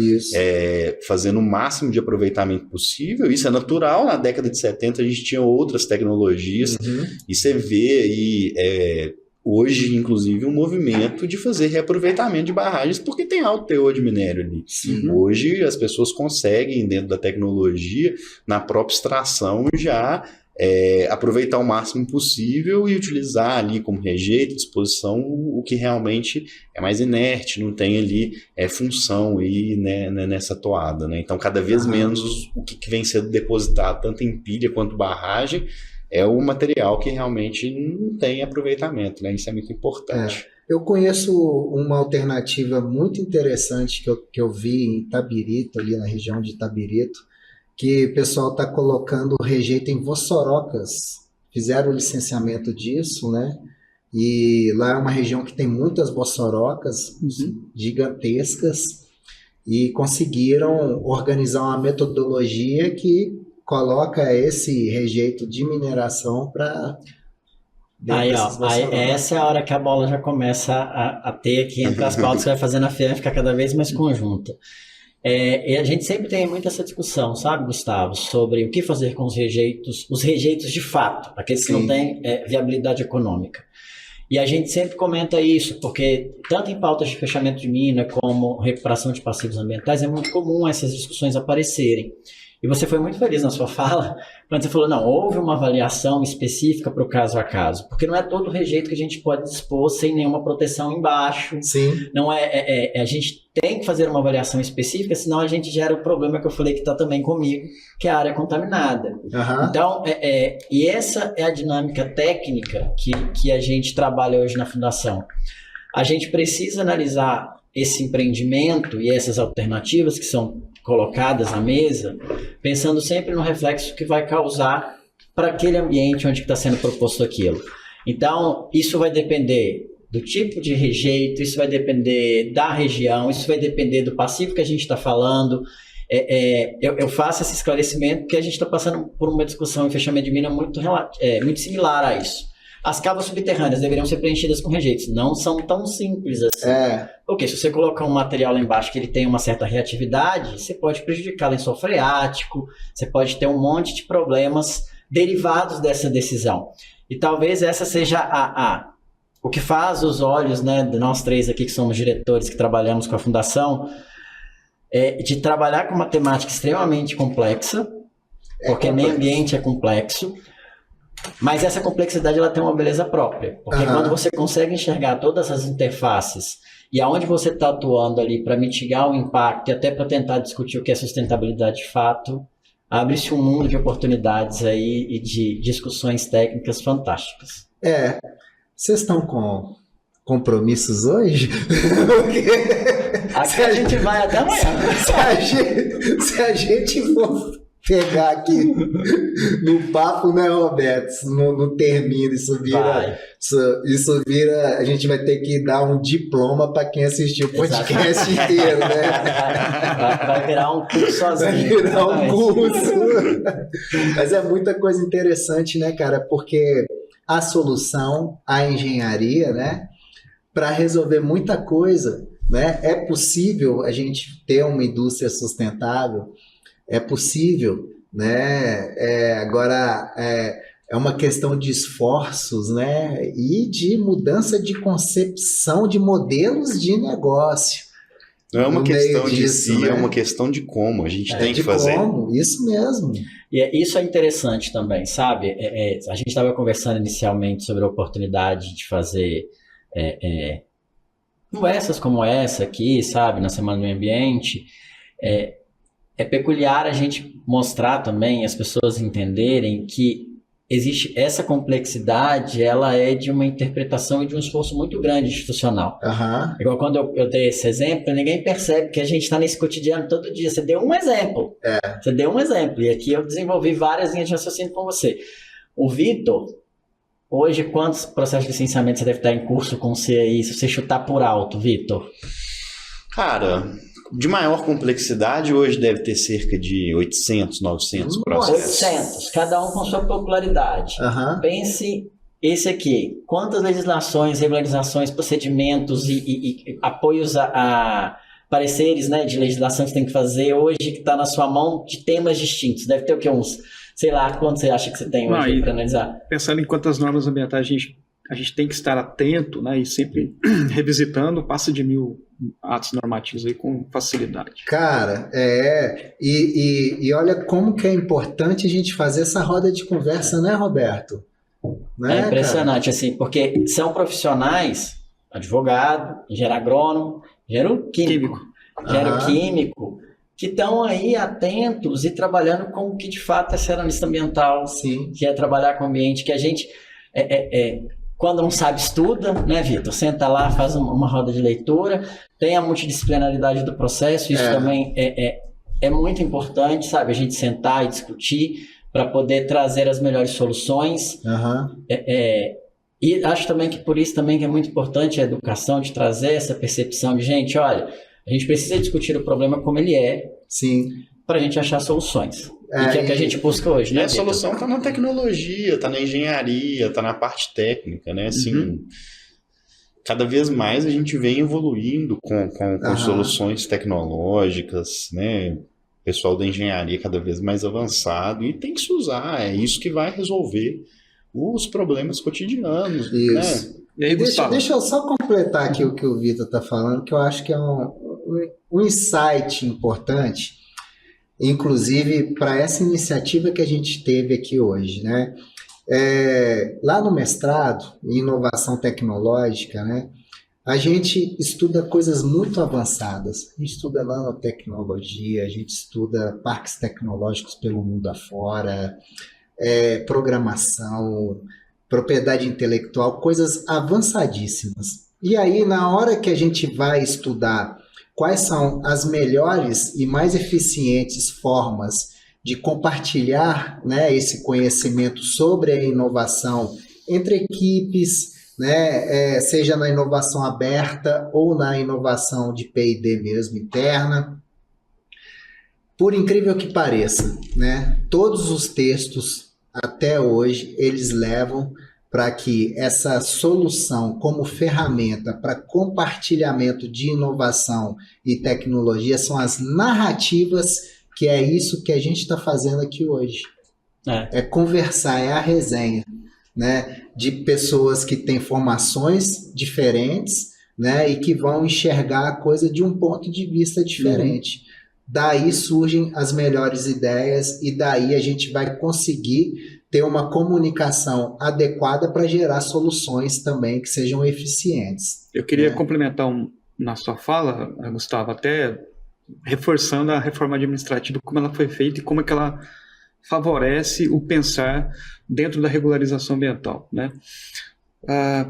fazendo o máximo de aproveitamento possível. Isso é natural, na década de 70 a gente tinha outras tecnologias, e você vê aí hoje, inclusive, um movimento de fazer reaproveitamento de barragens, porque tem alto teor de minério ali. Hoje as pessoas conseguem, dentro da tecnologia, na própria extração já aproveitar o máximo possível e utilizar ali como rejeito, disposição, o que realmente é mais inerte, não tem ali função aí, né, nessa toada, né? Então, cada vez menos o que vem sendo depositado, tanto em pilha quanto barragem, é o material que realmente não tem aproveitamento, né? Isso é muito importante. Eu conheço uma alternativa muito interessante que eu vi em Itabirito, ali na região de Itabirito, que o pessoal está colocando rejeito em vossorocas. Fizeram o licenciamento disso, né? E lá é uma região que tem muitas vossorocas gigantescas e conseguiram organizar uma metodologia que coloca esse rejeito de mineração para... essa é a hora que a bola já começa a ter aqui entre as pautas que vai fazendo a FEA ficar cada vez mais conjunta. E a gente sempre tem muito essa discussão, sabe, Gustavo, sobre o que fazer com os rejeitos de fato, aqueles que não têm viabilidade econômica. E a gente sempre comenta isso, porque tanto em pautas de fechamento de mina como recuperação de passivos ambientais é muito comum essas discussões aparecerem. E você foi muito feliz na sua fala, quando você falou, não, houve uma avaliação específica para o caso a caso, porque não é todo rejeito que a gente pode dispor sem nenhuma proteção embaixo. Sim. Não a gente tem que fazer uma avaliação específica, senão a gente gera o problema que eu falei que está também comigo, que é a área contaminada. Uhum. Então, e essa é a dinâmica técnica que a gente trabalha hoje na Fundação. A gente precisa analisar esse empreendimento e essas alternativas que são colocadas à mesa, pensando sempre no reflexo que vai causar para aquele ambiente onde está sendo proposto aquilo. Então, isso vai depender do tipo de rejeito, isso vai depender da região, isso vai depender do passivo que a gente está falando. Eu faço esse esclarecimento porque a gente está passando por uma discussão em fechamento de mina muito similar a isso. As cavas subterrâneas deveriam ser preenchidas com rejeitos. Não são tão simples assim. Porque se você colocar um material lá embaixo que ele tem uma certa reatividade, você pode prejudicar lençol freático, você pode ter um monte de problemas derivados dessa decisão. E talvez essa seja o que faz os olhos, né, de nós três aqui que somos diretores, que trabalhamos com a Fundação, de trabalhar com uma temática extremamente complexa, porque meio ambiente é complexo, mas essa complexidade ela tem uma beleza própria, porque quando você consegue enxergar todas as interfaces e aonde você está atuando ali para mitigar o impacto e até para tentar discutir o que é sustentabilidade de fato, abre-se um mundo de oportunidades aí e de discussões técnicas fantásticas. Vocês estão com compromissos hoje? Aqui a gente vai até amanhã. Se a gente for pegar aqui no papo, né, Roberto? Não termina, isso vira. A gente vai ter que dar um diploma para quem assistiu o podcast inteiro, né? Vai virar um curso sozinho. Vai virar um curso. Mas é muita coisa interessante, né, cara? Porque a solução, a engenharia, né, para resolver muita coisa, né? É possível a gente ter uma indústria sustentável. É possível, né? Agora é uma questão de esforços, né? E de mudança de concepção de modelos de negócio. Não é uma questão de si, né? É uma questão de como a gente tem que fazer. Como, isso mesmo. E isso é interessante também, sabe? A gente estava conversando inicialmente sobre a oportunidade de fazer conversas como essa aqui, sabe? Na Semana do Meio Ambiente. É peculiar a gente mostrar também, as pessoas entenderem que existe essa complexidade, ela é de uma interpretação e de um esforço muito grande institucional. Igual quando eu dei esse exemplo, ninguém percebe que a gente está nesse cotidiano todo dia. Você deu um exemplo. Você deu um exemplo. E aqui eu desenvolvi várias linhas de raciocínio com você. O Vitor, hoje, quantos processos de licenciamento você deve estar em curso com você aí, se você chutar por alto, Vitor? Cara, de maior complexidade, hoje deve ter cerca de 800, 900 processos. 800, cada um com sua popularidade. Pense esse aqui, quantas legislações, regularizações, procedimentos e apoios a pareceres, né, de legislação que você tem que fazer hoje, que está na sua mão, de temas distintos. Deve ter o quê? Uns, sei lá, quantos você acha que você tem hoje para analisar? Pensando em quantas normas ambientais a gente tem que estar atento, né, e sempre revisitando, passa de 1000 atos normativos aí com facilidade. Cara, e olha como que é importante a gente fazer essa roda de conversa, né, Roberto? Né, é impressionante, cara? Assim, porque são profissionais, advogado, engenheiro agrônomo, engenheiro químico, que estão aí atentos e trabalhando com o que de fato é ser analista ambiental, que é trabalhar com o ambiente, que a gente... quando não sabe, estuda, né, Vitor? Senta lá, faz uma roda de leitura, tem a multidisciplinaridade do processo, isso também é muito importante, sabe? A gente sentar e discutir para poder trazer as melhores soluções. E acho também que por isso também que é muito importante a educação, de trazer essa percepção de, gente, olha, a gente precisa discutir o problema como ele é, para a gente achar soluções. E que é o que a gente busca hoje, né? A solução está na tecnologia, está na engenharia, está na parte técnica, né? Assim, cada vez mais a gente vem evoluindo com soluções tecnológicas, né? O pessoal da engenharia cada vez mais avançado, e tem que se usar, é isso que vai resolver os problemas cotidianos. Isso. Né? E aí, deixa eu só completar aqui o que o Vitor está falando, que eu acho que é um insight importante. inclusive para essa iniciativa que a gente teve aqui hoje, né? Lá no mestrado em inovação tecnológica, né, a gente estuda coisas muito avançadas. A gente estuda nanotecnologia, a gente estuda parques tecnológicos pelo mundo afora, programação, propriedade intelectual, coisas avançadíssimas. E aí, na hora que a gente vai estudar quais são as melhores e mais eficientes formas de compartilhar, né, esse conhecimento sobre a inovação entre equipes, né, seja na inovação aberta ou na inovação de P&D mesmo interna. Por incrível que pareça, né, todos os textos até hoje eles levam para que essa solução como ferramenta para compartilhamento de inovação e tecnologia são as narrativas, que é isso que a gente está fazendo aqui hoje. É conversar, é a resenha, né, de pessoas que têm formações diferentes, né, e que vão enxergar a coisa de um ponto de vista diferente. Daí surgem as melhores ideias e daí a gente vai conseguir ter uma comunicação adequada para gerar soluções também que sejam eficientes. Eu queria complementar na sua fala, Gustavo, até reforçando a reforma administrativa, como ela foi feita e como é que ela favorece o pensar dentro da regularização ambiental, né?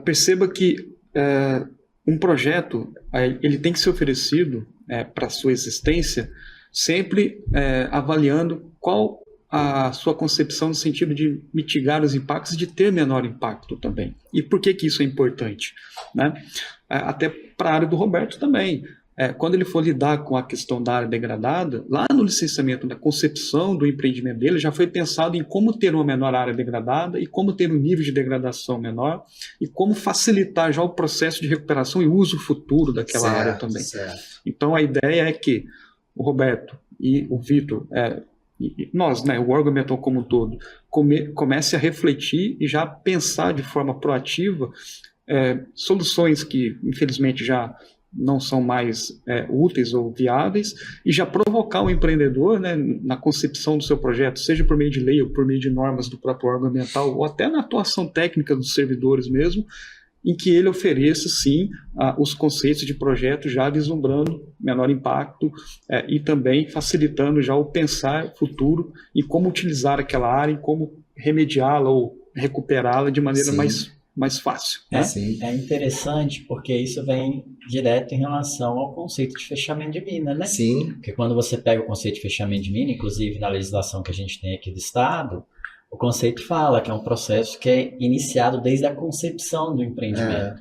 Perceba que um projeto ele tem que ser oferecido para sua existência sempre avaliando qual a sua concepção no sentido de mitigar os impactos e de ter menor impacto também. E por que isso é importante, né? Até para a área do Roberto também. Quando ele for lidar com a questão da área degradada, lá no licenciamento, na concepção do empreendimento dele, já foi pensado em como ter uma menor área degradada e como ter um nível de degradação menor e como facilitar já o processo de recuperação e uso futuro daquela área também. Certo. Então a ideia é que o Roberto e o Vitor, e nós, né, o órgão ambiental como um todo, comece a refletir e já pensar de forma proativa soluções que infelizmente já não são mais úteis ou viáveis, e já provocar o empreendedor, né, na concepção do seu projeto, seja por meio de lei ou por meio de normas do próprio órgão ambiental, ou até na atuação técnica dos servidores mesmo, em que ele ofereça, sim, os conceitos de projeto já vislumbrando menor impacto e também facilitando já o pensar futuro em como utilizar aquela área, em como remediá-la ou recuperá-la de maneira mais fácil. Né? É interessante porque isso vem direto em relação ao conceito de fechamento de mina, né? Sim. Porque quando você pega o conceito de fechamento de mina, inclusive na legislação que a gente tem aqui do Estado, o conceito fala que é um processo que é iniciado desde a concepção do empreendimento.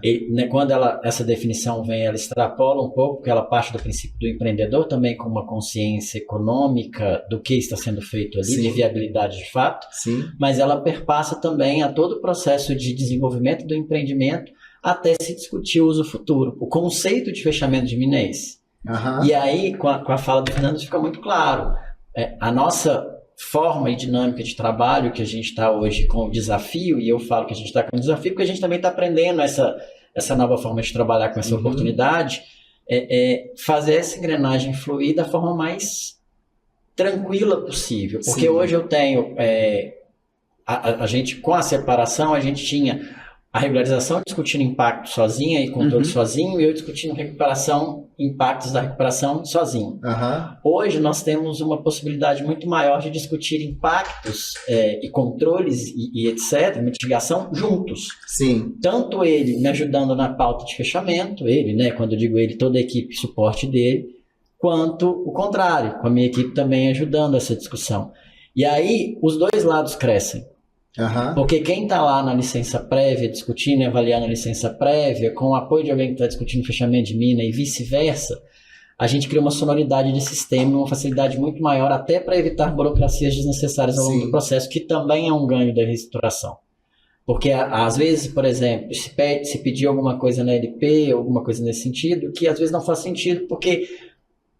E, né, quando essa definição vem, ela extrapola um pouco, porque ela parte do princípio do empreendedor também com uma consciência econômica do que está sendo feito ali, de viabilidade de fato, mas ela perpassa também a todo o processo de desenvolvimento do empreendimento até se discutir o uso futuro. O conceito de fechamento de mina é esse. E aí, com a fala do Fernando, fica muito claro. A nossa forma e dinâmica de trabalho que a gente está hoje com o desafio, e eu falo que a gente está com o desafio porque a gente também está aprendendo essa nova forma de trabalhar com essa oportunidade, fazer essa engrenagem fluir da forma mais tranquila possível. Porque hoje eu tenho, a gente com a separação, a gente tinha a regularização discutindo impacto sozinha e controle sozinho, e eu discutindo impactos da recuperação sozinho. Hoje nós temos uma possibilidade muito maior de discutir impactos e controles e etc., mitigação juntos. Tanto ele me ajudando na pauta de fechamento, ele, né, quando eu digo ele, toda a equipe suporte dele, quanto o contrário, com a minha equipe também ajudando essa discussão. E aí os dois lados crescem. Porque quem está lá na licença prévia, discutindo e avaliando a licença prévia, com o apoio de alguém que está discutindo fechamento de mina e vice-versa, a gente cria uma sonoridade de sistema, uma facilidade muito maior, até para evitar burocracias desnecessárias ao longo do processo, que também é um ganho da reestruturação. Porque, às vezes, por exemplo, se pedir alguma coisa na LP, alguma coisa nesse sentido, que às vezes não faz sentido, porque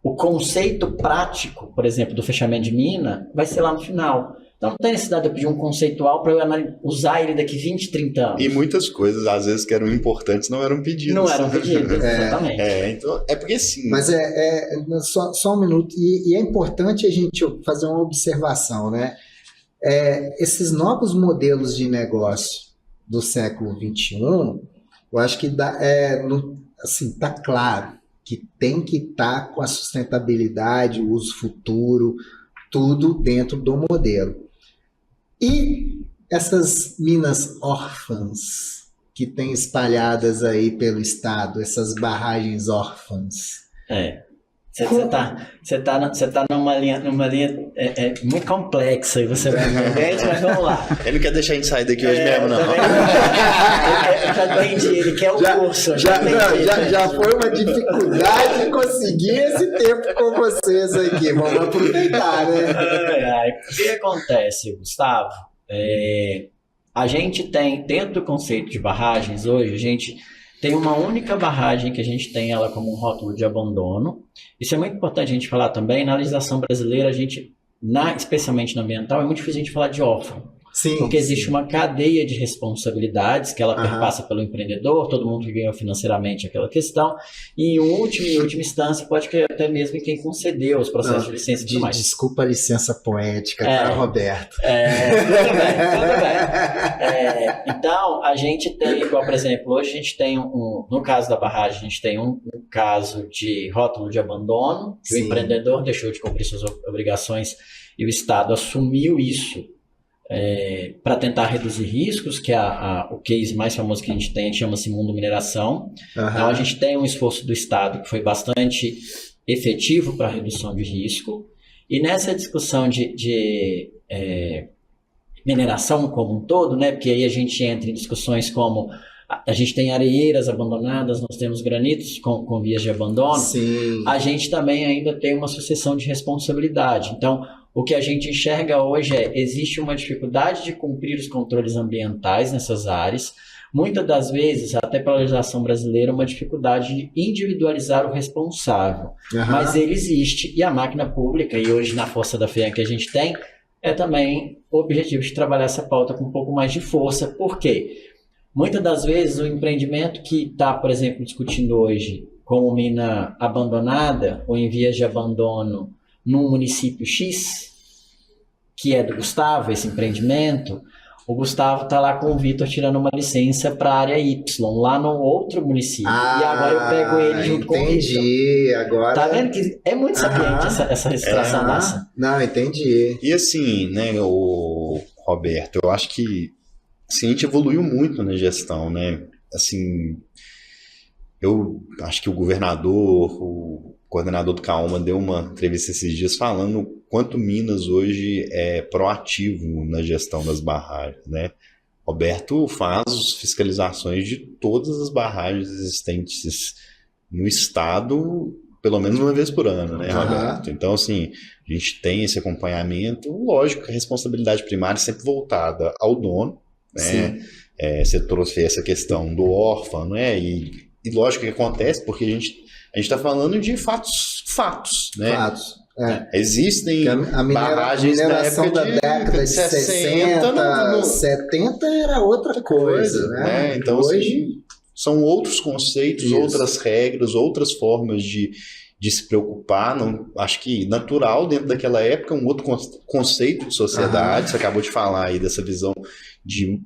o conceito prático, por exemplo, do fechamento de mina, vai ser lá no final. Então não tem necessidade de eu pedir um conceitual para eu usar ele daqui 20, 30 anos. E muitas coisas, às vezes, que eram importantes não eram pedidas. Não eram pedidas, exatamente. Então, é porque sim. Mas só um minuto, e é importante a gente fazer uma observação, né? Esses novos modelos de negócio do século XXI, eu acho que tá claro que tem que estar com a sustentabilidade, o uso futuro, tudo dentro do modelo. E essas minas órfãs que tem espalhadas aí pelo estado, essas barragens órfãs. Você tá numa linha muito complexa e você vai mas vamos lá. Ele não quer deixar a gente sair daqui hoje mesmo, não. Eu já entendi, ele quer o curso. Já foi uma dificuldade conseguir esse tempo com vocês aqui. Vamos aproveitar, né? O que acontece, Gustavo? A gente tem, dentro do conceito de barragens hoje, a gente tem uma única barragem que a gente tem ela como um rótulo de abandono. Isso é muito importante a gente falar também. Na legislação brasileira, especialmente na ambiental, é muito difícil a gente falar de órfão. Sim, porque existe uma cadeia de responsabilidades que ela perpassa pelo empreendedor, todo mundo que ganhou financeiramente aquela questão, e em última instância pode que até mesmo quem concedeu os processos de licença e tudo mais. Desculpa a licença poética, tá, Roberto? Tudo bem. Então, a gente tem, igual, por exemplo, hoje a gente tem no caso da barragem, a gente tem um caso de rótulo de abandono, que o empreendedor deixou de cumprir suas obrigações e o Estado assumiu isso para tentar reduzir riscos, que o case mais famoso que a gente tem chama-se Mundo Mineração. Então a gente tem um esforço do Estado que foi bastante efetivo para a redução de risco, e nessa discussão de mineração como um todo, né, porque aí a gente entra em discussões como a gente tem areieiras abandonadas, nós temos granitos com vias de abandono. Sim. A gente também ainda tem uma sucessão de responsabilidade. Então, o que a gente enxerga hoje existe uma dificuldade de cumprir os controles ambientais nessas áreas. Muitas das vezes, até pela legislação brasileira, uma dificuldade de individualizar o responsável. Mas ele existe, e a máquina pública, e hoje na força da FEAM que a gente tem, também o objetivo de trabalhar essa pauta com um pouco mais de força. Por quê? Muitas das vezes o empreendimento que está, por exemplo, discutindo hoje como mina abandonada ou em vias de abandono num município X, que é do Gustavo, esse empreendimento, o Gustavo está lá com o Vitor tirando uma licença para a área Y, lá no outro município. E agora eu pego ele junto com o Vitor. Entendi, agora... Tá vendo que é muito sapiente essa registração nossa? Não, entendi. E assim, né, Roberto, eu acho que assim, a gente evoluiu muito na gestão, né? Assim, eu acho que o governador, o coordenador do CAUMA deu uma entrevista esses dias falando o quanto Minas hoje é proativo na gestão das barragens, né? Roberto faz fiscalizações de todas as barragens existentes no estado, pelo menos uma vez por ano, né, Roberto? Então, assim, a gente tem esse acompanhamento. Lógico que a responsabilidade primária é sempre voltada ao dono, né? Você trouxe essa questão do órfão, né? E lógico que acontece porque a gente está falando de fatos, né? Fatos. Existem barragens mineração da década de 60, 70 era outra coisa, né? Então, hoje assim, são outros conceitos, outras regras, outras formas de se preocupar. Não, acho que natural dentro daquela época, um outro conceito de sociedade. Você acabou de falar aí dessa visão de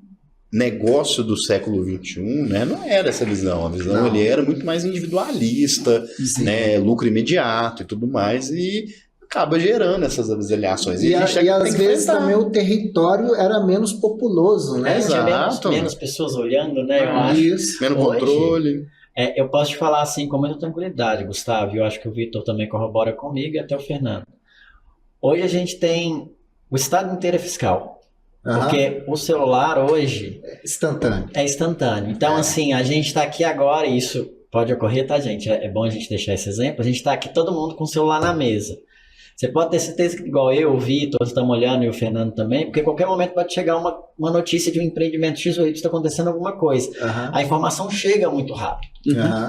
negócio do século XXI, né? Não era essa visão. A visão ele era muito mais individualista, né? Lucro imediato e tudo mais, e acaba gerando essas avaliações. E às vezes também o território era menos populoso, né? Tinha menos pessoas olhando, né? Eu acho. Isso. Menos controle. Eu posso te falar assim com muita tranquilidade, Gustavo, e eu acho que o Vitor também corrobora comigo e até o Fernando. Hoje a gente tem... O estado inteiro é fiscal. Porque o celular hoje... É instantâneo. Então, assim, a gente está aqui agora, e isso pode ocorrer, tá, gente? É bom a gente deixar esse exemplo. A gente está aqui todo mundo com o celular na mesa. Você pode ter certeza que, igual eu, o Vitor, estamos olhando, e o Fernando também, porque a qualquer momento pode chegar uma notícia de um empreendimento X ou Y, está acontecendo alguma coisa. A informação chega muito rápido.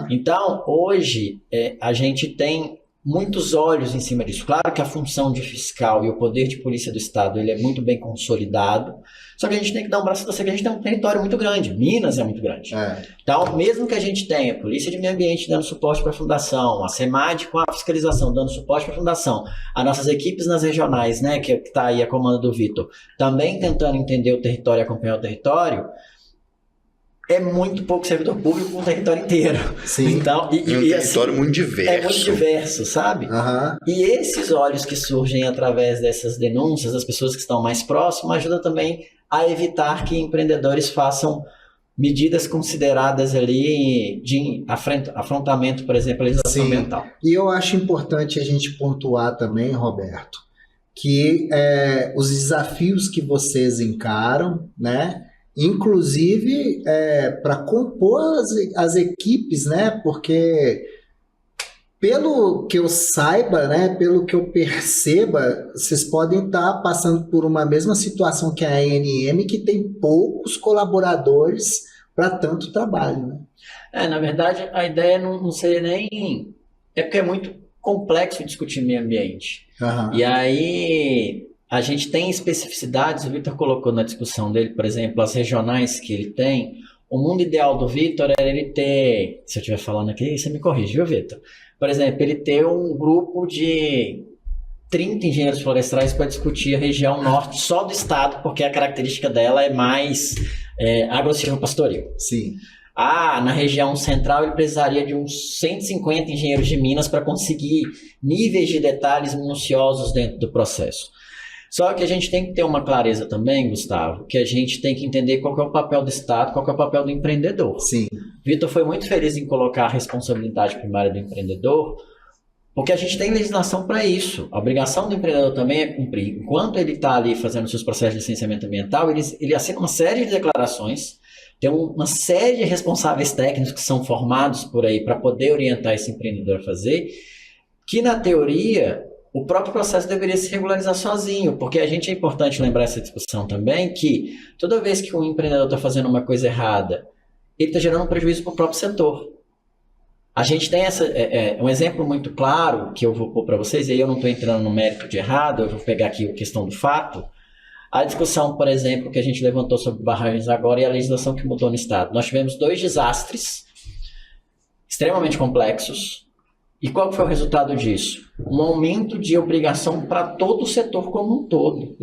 Então, hoje, a gente tem muitos olhos em cima disso. Claro que a função de fiscal e o poder de polícia do Estado ele é muito bem consolidado, só que a gente tem que dar um braço a torcer, que a gente tem um território muito grande, Minas é muito grande. Então, mesmo que a gente tenha a Polícia de Meio Ambiente dando suporte para a Fundação, a SEMAD com a fiscalização dando suporte para a Fundação, as nossas equipes nas regionais, né, que está aí a comando do Vitor, também tentando entender o território e acompanhar o território, é muito pouco servidor público com o território inteiro. Sim. Então, um território muito diverso. É muito diverso, sabe? E esses olhos que surgem através dessas denúncias, das pessoas que estão mais próximas, ajudam também a evitar que empreendedores façam medidas consideradas ali de afrontamento, por exemplo, à legislação ambiental. E eu acho importante a gente pontuar também, Roberto, que os desafios que vocês encaram, né? Inclusive para compor as equipes, né? Porque pelo que eu saiba, né? Pelo que eu perceba, vocês podem estar passando por uma mesma situação que a ANM, que tem poucos colaboradores para tanto trabalho, né? Na verdade, a ideia não seria nem... É porque é muito complexo discutir meio ambiente. E aí... A gente tem especificidades, o Vitor colocou na discussão dele, por exemplo, as regionais que ele tem. O mundo ideal do Vitor era ele ter, se eu estiver falando aqui, você me corrige, viu, Vitor? Por exemplo, ele ter um grupo de 30 engenheiros florestais para discutir a região norte só do estado, porque a característica dela é mais agro-silvopastoril. Sim. Na região central ele precisaria de uns 150 engenheiros de Minas para conseguir níveis de detalhes minuciosos dentro do processo. Só que a gente tem que ter uma clareza também, Gustavo, que a gente tem que entender qual que é o papel do Estado, qual que é o papel do empreendedor. Sim. Vitor foi muito feliz em colocar a responsabilidade primária do empreendedor, porque a gente tem legislação para isso. A obrigação do empreendedor também é cumprir. Enquanto ele está ali fazendo seus processos de licenciamento ambiental, ele assina uma série de declarações, tem uma série de responsáveis técnicos que são formados por aí para poder orientar esse empreendedor a fazer, que na teoria... O próprio processo deveria se regularizar sozinho, porque a gente é importante lembrar essa discussão também, que toda vez que um empreendedor está fazendo uma coisa errada, ele está gerando um prejuízo para o próprio setor. A gente tem um exemplo muito claro que eu vou pôr para vocês, e aí eu não estou entrando no mérito de errado, eu vou pegar aqui a questão do fato. A discussão, por exemplo, que a gente levantou sobre barragens agora e a legislação que mudou no Estado. Nós tivemos 2 desastres extremamente complexos. E qual foi o resultado disso? Um aumento de obrigação para todo o setor como um todo.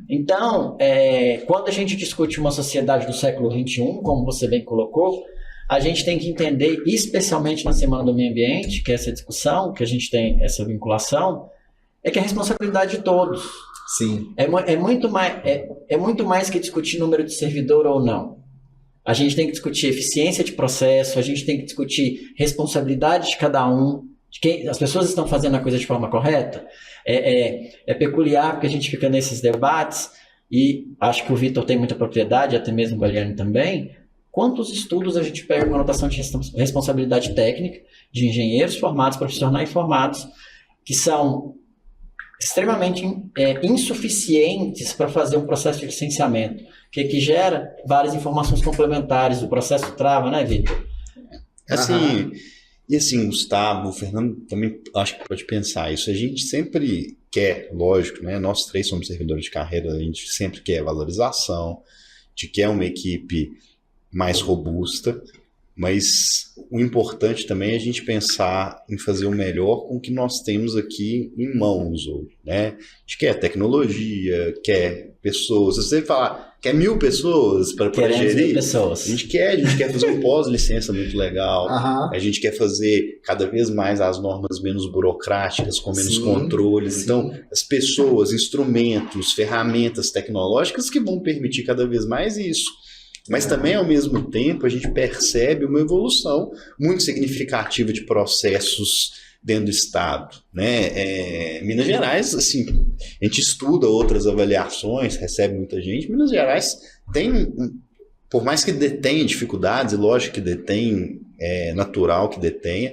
Então, quando a gente discute uma sociedade do século XXI, como você bem colocou, a gente tem que entender, especialmente na Semana do Meio Ambiente, que é essa discussão, que a gente tem essa vinculação, é que é a responsabilidade de todos. Sim. É muito mais que discutir número de servidor ou não. A gente tem que discutir eficiência de processo, a gente tem que discutir responsabilidade de cada um, de quem as pessoas estão fazendo a coisa de forma correta. É peculiar porque a gente fica nesses debates, e acho que o Vitor tem muita propriedade, até mesmo o Baliani também. Quantos estudos a gente pega com anotação de responsabilidade técnica de engenheiros formados, profissionais formados, que são extremamente insuficientes para fazer um processo de licenciamento, que gera várias informações complementares, o processo trava, né, Vitor? E assim, Gustavo, o Fernando também acho que pode pensar isso. A gente sempre quer, lógico, né? Nós 3 somos servidores de carreira, a gente sempre quer valorização, a gente quer uma equipe mais robusta, mas o importante também é a gente pensar em fazer o melhor com o que nós temos aqui em mãos hoje, né? A gente quer tecnologia, quer pessoas. Se você falar, quer 1000 pessoas para gerir, 1000 pessoas. A gente quer fazer um pós-licença muito legal, a gente quer fazer cada vez mais as normas menos burocráticas, com menos controles. Então, as pessoas, instrumentos, ferramentas tecnológicas que vão permitir cada vez mais isso. Mas também, ao mesmo tempo, a gente percebe uma evolução muito significativa de processos dentro do Estado, né? Minas Gerais, assim, a gente estuda outras avaliações, recebe muita gente. Minas Gerais tem, por mais que detenha dificuldades, e lógico que detém, é natural que detenha,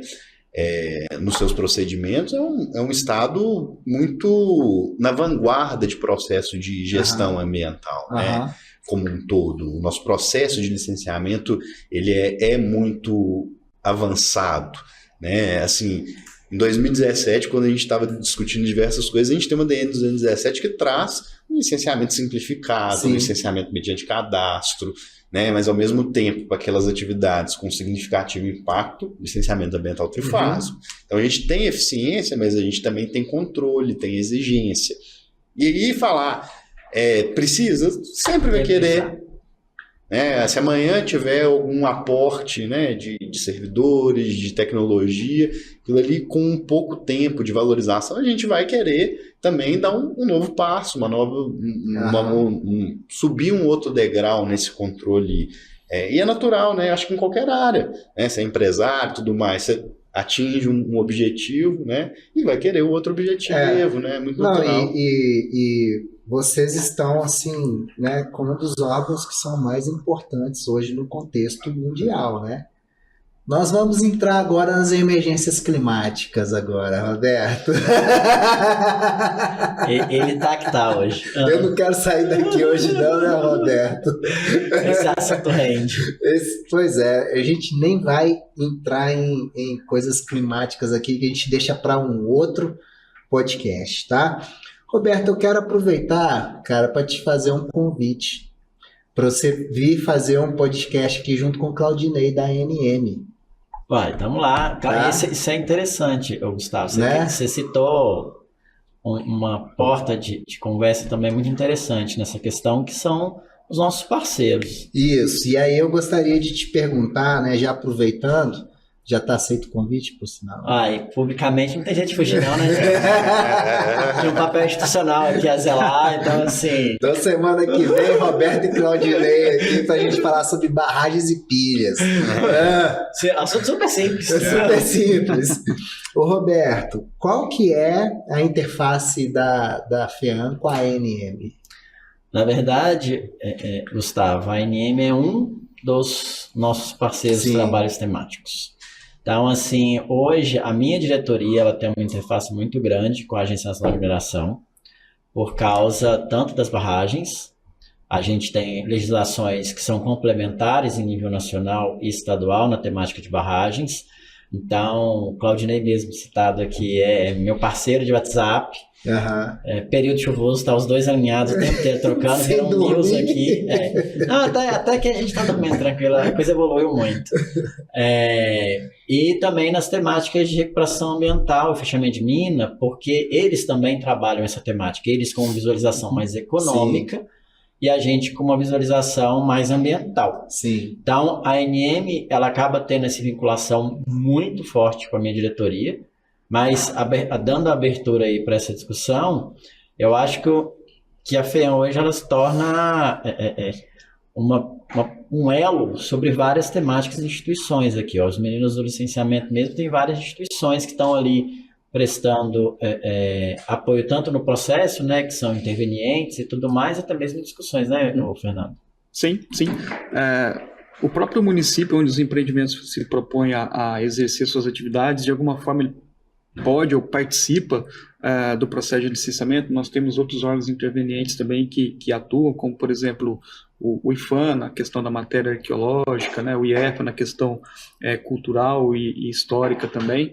nos seus procedimentos, é um Estado muito na vanguarda de processo de gestão ambiental, né? Como um todo. O nosso processo de licenciamento ele é muito avançado, né? Assim, Em 2017, quando a gente estava discutindo diversas coisas, a gente tem uma DN 217 que traz um licenciamento simplificado, um licenciamento mediante cadastro, né? Mas ao mesmo tempo, para aquelas atividades com significativo impacto, licenciamento ambiental trifásico. Então a gente tem eficiência, mas a gente também tem controle, tem exigência. E falar, precisa, sempre vai querer. Se amanhã tiver algum aporte, né, de servidores, de tecnologia, aquilo ali com um pouco tempo de valorização, a gente vai querer também dar um novo passo, uma nova, subir um outro degrau nesse controle. E é natural, né? Acho que em qualquer área, né? Você é empresário e tudo mais, você atinge um objetivo, né? E vai querer o outro objetivo, né? Muito natural. E vocês estão, assim, né, como um dos órgãos que são mais importantes hoje no contexto mundial, né? Nós vamos entrar agora nas emergências climáticas agora, Roberto. Ele tá que tá hoje. Eu não quero sair daqui hoje não, né, Roberto? Esse assunto rende. Pois é, a gente nem vai entrar em coisas climáticas aqui, que a gente deixa para um outro podcast, tá? Roberto, eu quero aproveitar, cara, para te fazer um convite para você vir fazer um podcast aqui junto com o Claudinei da ANM. Vai, vamos lá. Tá? Isso é interessante, Gustavo. Né? Você citou uma porta de conversa também muito interessante nessa questão, que são os nossos parceiros. Isso, e aí eu gostaria de te perguntar, né, já aproveitando, já está aceito o convite, por sinal? E publicamente não tem jeito de fugir não, né, gente? Tem um papel institucional aqui a zelar, então assim... Então semana que vem, Roberto e Claudinei aqui pra gente falar sobre barragens e pilhas. Assunto super simples. É super simples. Ô Roberto, qual que é a interface da FEAM com a ANM? Na verdade, Gustavo, a ANM é um dos nossos parceiros de trabalhos temáticos. Então, assim, hoje a minha diretoria ela tem uma interface muito grande com a Agência Nacional de Mineração, por causa tanto das barragens, a gente tem legislações que são complementares em nível nacional e estadual na temática de barragens. Então, o Claudinei mesmo citado aqui é meu parceiro de WhatsApp. Período chuvoso, tá os dois alinhados o tempo inteiro trocando, viram news aqui. Não, até que a gente tá dormindo tranquilo, a coisa evoluiu muito. E também nas temáticas de recuperação ambiental e fechamento de mina, porque eles também trabalham essa temática, eles com uma visualização mais econômica e a gente com uma visualização mais ambiental. Sim. Então, a ANM, ela acaba tendo essa vinculação muito forte com a minha diretoria, mas dando abertura aí para essa discussão, eu acho que a FEAM hoje ela se torna um elo sobre várias temáticas e instituições aqui. Os meninos do licenciamento mesmo tem várias instituições que estão ali prestando apoio tanto no processo, né, que são intervenientes e tudo mais, até mesmo em discussões, né, Fernando? Sim. O próprio município onde os empreendimentos se propõem a exercer suas atividades, de alguma forma ele pode ou participa do processo de licenciamento. Nós temos outros órgãos intervenientes também que atuam, como, por exemplo, o IFAM na questão da matéria arqueológica, né, o IEFA na questão cultural e histórica também,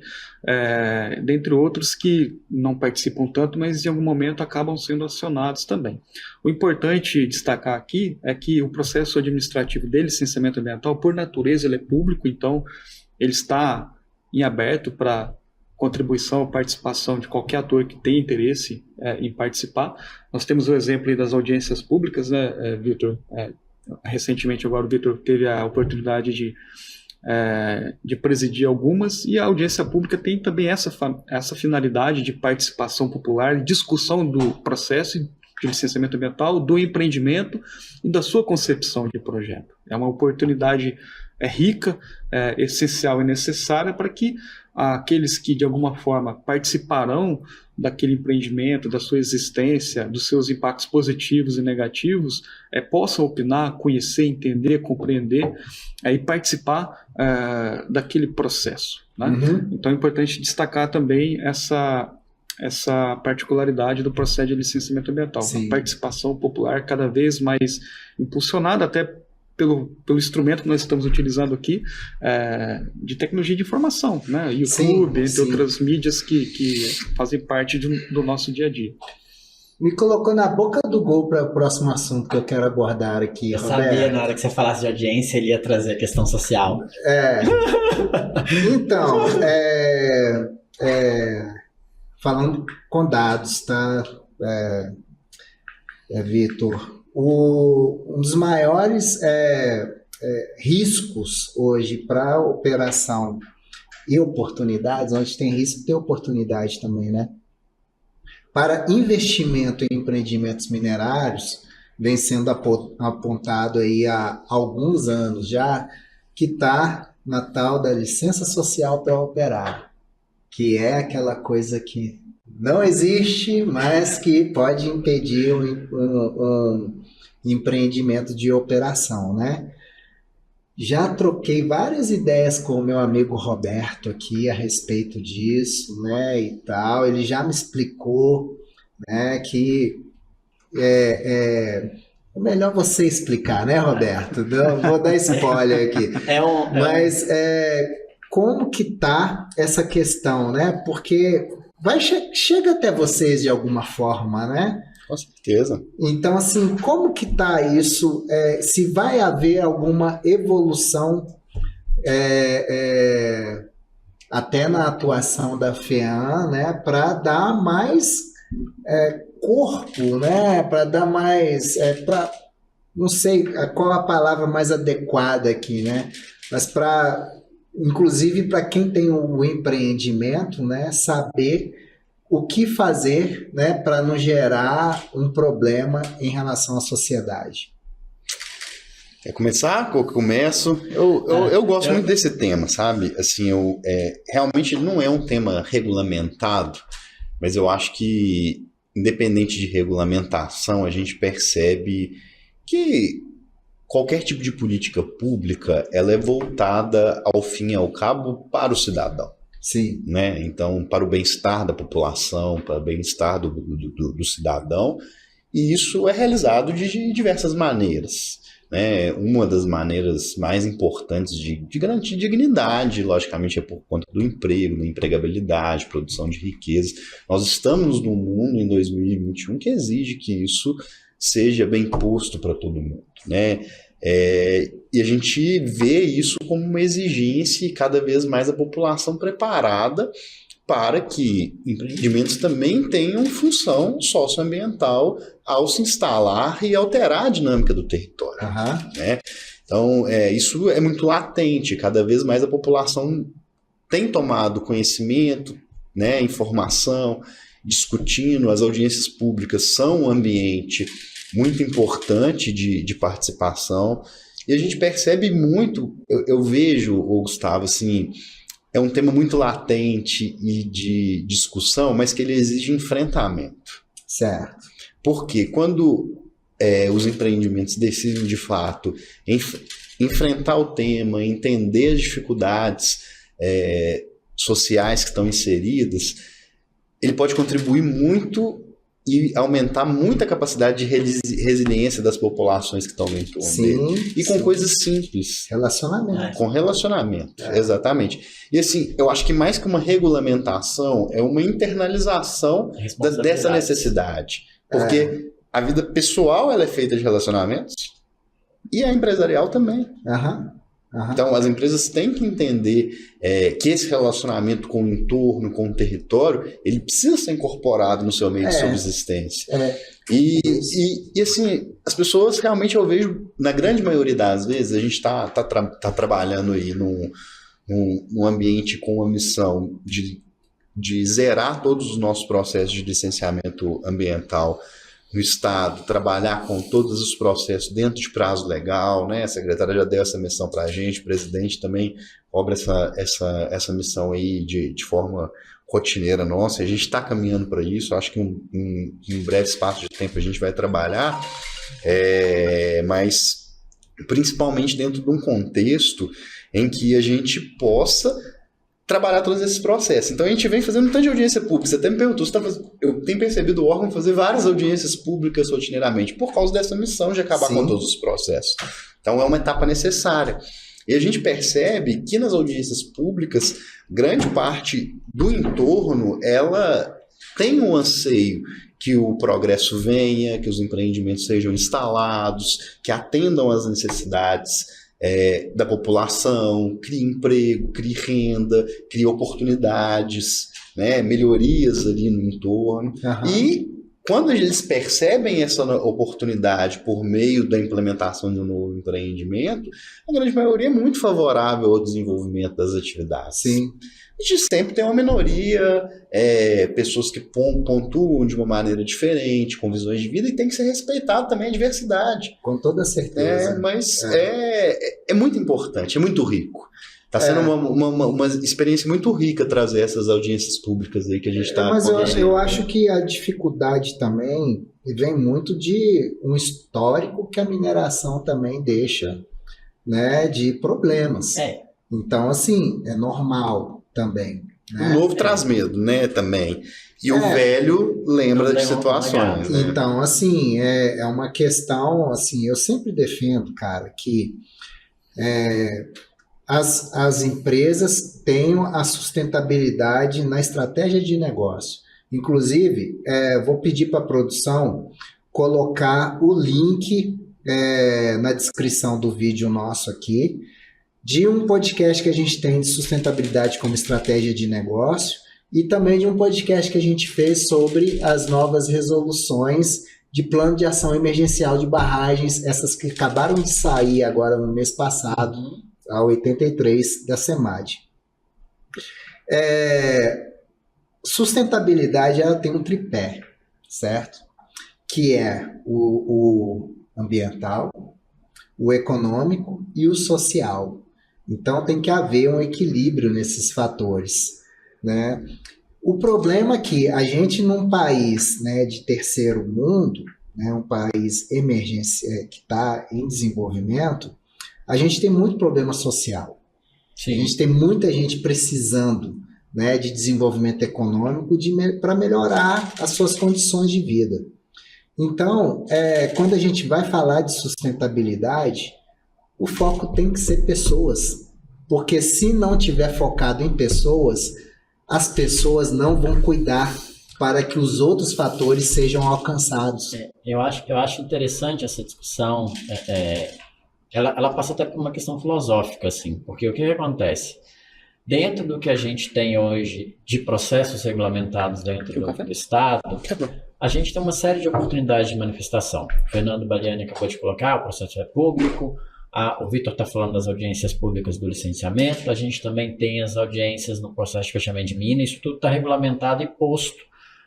dentre outros que não participam tanto, mas em algum momento acabam sendo acionados também. O importante destacar aqui é que o processo administrativo de licenciamento ambiental, por natureza, ele é público, então ele está em aberto para contribuição ou participação de qualquer ator que tenha interesse em participar. Nós temos o exemplo aí das audiências públicas, né, Vitor? Recentemente agora o Vitor teve a oportunidade de presidir algumas, e a audiência pública tem também essa finalidade de participação popular, discussão do processo de licenciamento ambiental, do empreendimento e da sua concepção de projeto. É uma oportunidade rica, essencial e necessária para que aqueles que de alguma forma participarão daquele empreendimento, da sua existência, dos seus impactos positivos e negativos, possam opinar, conhecer, entender, compreender e participar daquele processo, né? Então é importante destacar também essa particularidade do processo de licenciamento ambiental, a participação popular cada vez mais impulsionada, até pelo instrumento que nós estamos utilizando aqui, de tecnologia de informação, né? YouTube, entre outras mídias que fazem parte do nosso dia a dia. Me colocou na boca do gol para o próximo assunto que eu quero abordar aqui, Eu Roberto. sabia, na hora que você falasse de audiência, ele ia trazer a questão social. Então, falando com dados, tá, Vitor? Um dos maiores riscos hoje para a operação e oportunidades, onde tem risco, tem oportunidade também, né? Para investimento em empreendimentos minerários, vem sendo apontado aí há alguns anos já, que está na tal da licença social para operar, que é aquela coisa que não existe, mas que pode impedir um empreendimento de operação, né? Já troquei várias ideias com o meu amigo Roberto aqui a respeito disso, né, e tal. Ele já me explicou, né, que é melhor você explicar, né, Roberto? Não, vou dar spoiler aqui. Mas como que tá essa questão, né? Porque chega até vocês de alguma forma, né? Com certeza. Então, assim, como que tá isso? Se vai haver alguma evolução até na atuação da FEAM, né? Para dar mais corpo, né? Para dar mais... não sei qual a palavra mais adequada aqui, né? Mas inclusive para quem tem o empreendimento, né? Saber o que fazer, né, para não gerar um problema em relação à sociedade. Quer começar? Eu começo. Eu gosto muito desse tema, sabe? Assim, realmente não é um tema regulamentado, mas eu acho que, independente de regulamentação, a gente percebe que qualquer tipo de política pública, ela é voltada, ao fim e ao cabo, para o cidadão. Sim. Né? Então, para o bem-estar da população, para o bem-estar do cidadão, e isso é realizado de diversas maneiras. Né? Uma das maneiras mais importantes de garantir dignidade, logicamente, é por conta do emprego, da empregabilidade, produção de riquezas. Nós estamos num mundo, em 2021, que exige que isso seja bem posto para todo mundo, né? E a gente vê isso como uma exigência e cada vez mais a população preparada para que empreendimentos também tenham função socioambiental ao se instalar e alterar a dinâmica do território. Né? Então, isso é muito latente, cada vez mais a população tem tomado conhecimento, né, informação, discutindo. As audiências públicas são um ambiente muito importante de participação, e a gente percebe muito, eu vejo, Gustavo, assim, é um tema muito latente e de discussão, mas que ele exige enfrentamento. Certo. Porque quando os empreendimentos decidem, de fato, enfrentar o tema, entender as dificuldades sociais que estão inseridas, ele pode contribuir muito e aumentar muito a capacidade de resiliência das populações que estão dentro dele. E com coisas simples. Relacionamento. Com relacionamento, exatamente. E assim, eu acho que mais que uma regulamentação, é uma internalização dessa necessidade. Porque a vida pessoal ela é feita de relacionamentos e a empresarial também. Então, as empresas têm que entender que esse relacionamento com o entorno, com o território, ele precisa ser incorporado no seu meio de subsistência. E assim, as pessoas realmente, eu vejo, na grande maioria das vezes, a gente está trabalhando aí num ambiente com uma missão de zerar todos os nossos processos de licenciamento ambiental no Estado, trabalhar com todos os processos dentro de prazo legal, né? A secretária já deu essa missão para a gente, o presidente também cobra essa missão aí de forma rotineira nossa, a gente está caminhando para isso, acho que em um breve espaço de tempo a gente vai trabalhar, mas principalmente dentro de um contexto em que a gente possa trabalhar todos esses processos. Então a gente vem fazendo um tanto de audiência pública. Você até me perguntou, eu tenho percebido o órgão fazer várias audiências públicas rotineiramente, por causa dessa missão de acabar com todos os processos. Então, é uma etapa necessária. E a gente percebe que nas audiências públicas, grande parte do entorno, ela tem um anseio que o progresso venha, que os empreendimentos sejam instalados, que atendam às necessidades da população, crie emprego, crie renda, crie oportunidades, né, melhorias ali no entorno. E quando eles percebem essa oportunidade por meio da implementação de um novo empreendimento, a grande maioria é muito favorável ao desenvolvimento das atividades. Sim. A gente sempre tem uma minoria, pessoas que pontuam de uma maneira diferente, com visões de vida, e tem que ser respeitado também a diversidade. Com toda certeza. Mas é muito importante, é muito rico. Está sendo uma experiência muito rica trazer essas audiências públicas aí que a gente está... Mas eu acho que a dificuldade também vem muito de um histórico que a mineração também deixa, né, de problemas. Então, assim, é normal também. Né? O novo traz medo, né, também. E o velho lembra de situações. Né? Então, assim, é uma questão, assim, eu sempre defendo, cara, que as empresas tenham a sustentabilidade na estratégia de negócio. Inclusive, vou pedir para a produção colocar o link na descrição do vídeo nosso aqui, de um podcast que a gente tem de sustentabilidade como estratégia de negócio e também de um podcast que a gente fez sobre as novas resoluções de plano de ação emergencial de barragens, essas que acabaram de sair agora no mês passado, a 83 da CEMAD. Sustentabilidade, ela tem um tripé, certo? Que é o ambiental, o econômico e o social. Então tem que haver um equilíbrio nesses fatores, né? O problema é que a gente num país, né, de terceiro mundo, né, um país que está em desenvolvimento, a gente tem muito problema social. Sim. A gente tem muita gente precisando, né, de desenvolvimento econômico para melhorar as suas condições de vida. Então, quando a gente vai falar de sustentabilidade, o foco tem que ser pessoas, porque se não tiver focado em pessoas, as pessoas não vão cuidar para que os outros fatores sejam alcançados. Eu acho interessante essa discussão, ela passa até por uma questão filosófica, assim, porque o que acontece? Dentro do que a gente tem hoje de processos regulamentados dentro do Estado, a gente tem uma série de oportunidades de manifestação. O Fernando Baliani acabou de colocar, o processo é público, o Vitor está falando das audiências públicas do licenciamento, a gente também tem as audiências no processo de fechamento de mina, isso tudo está regulamentado e posto,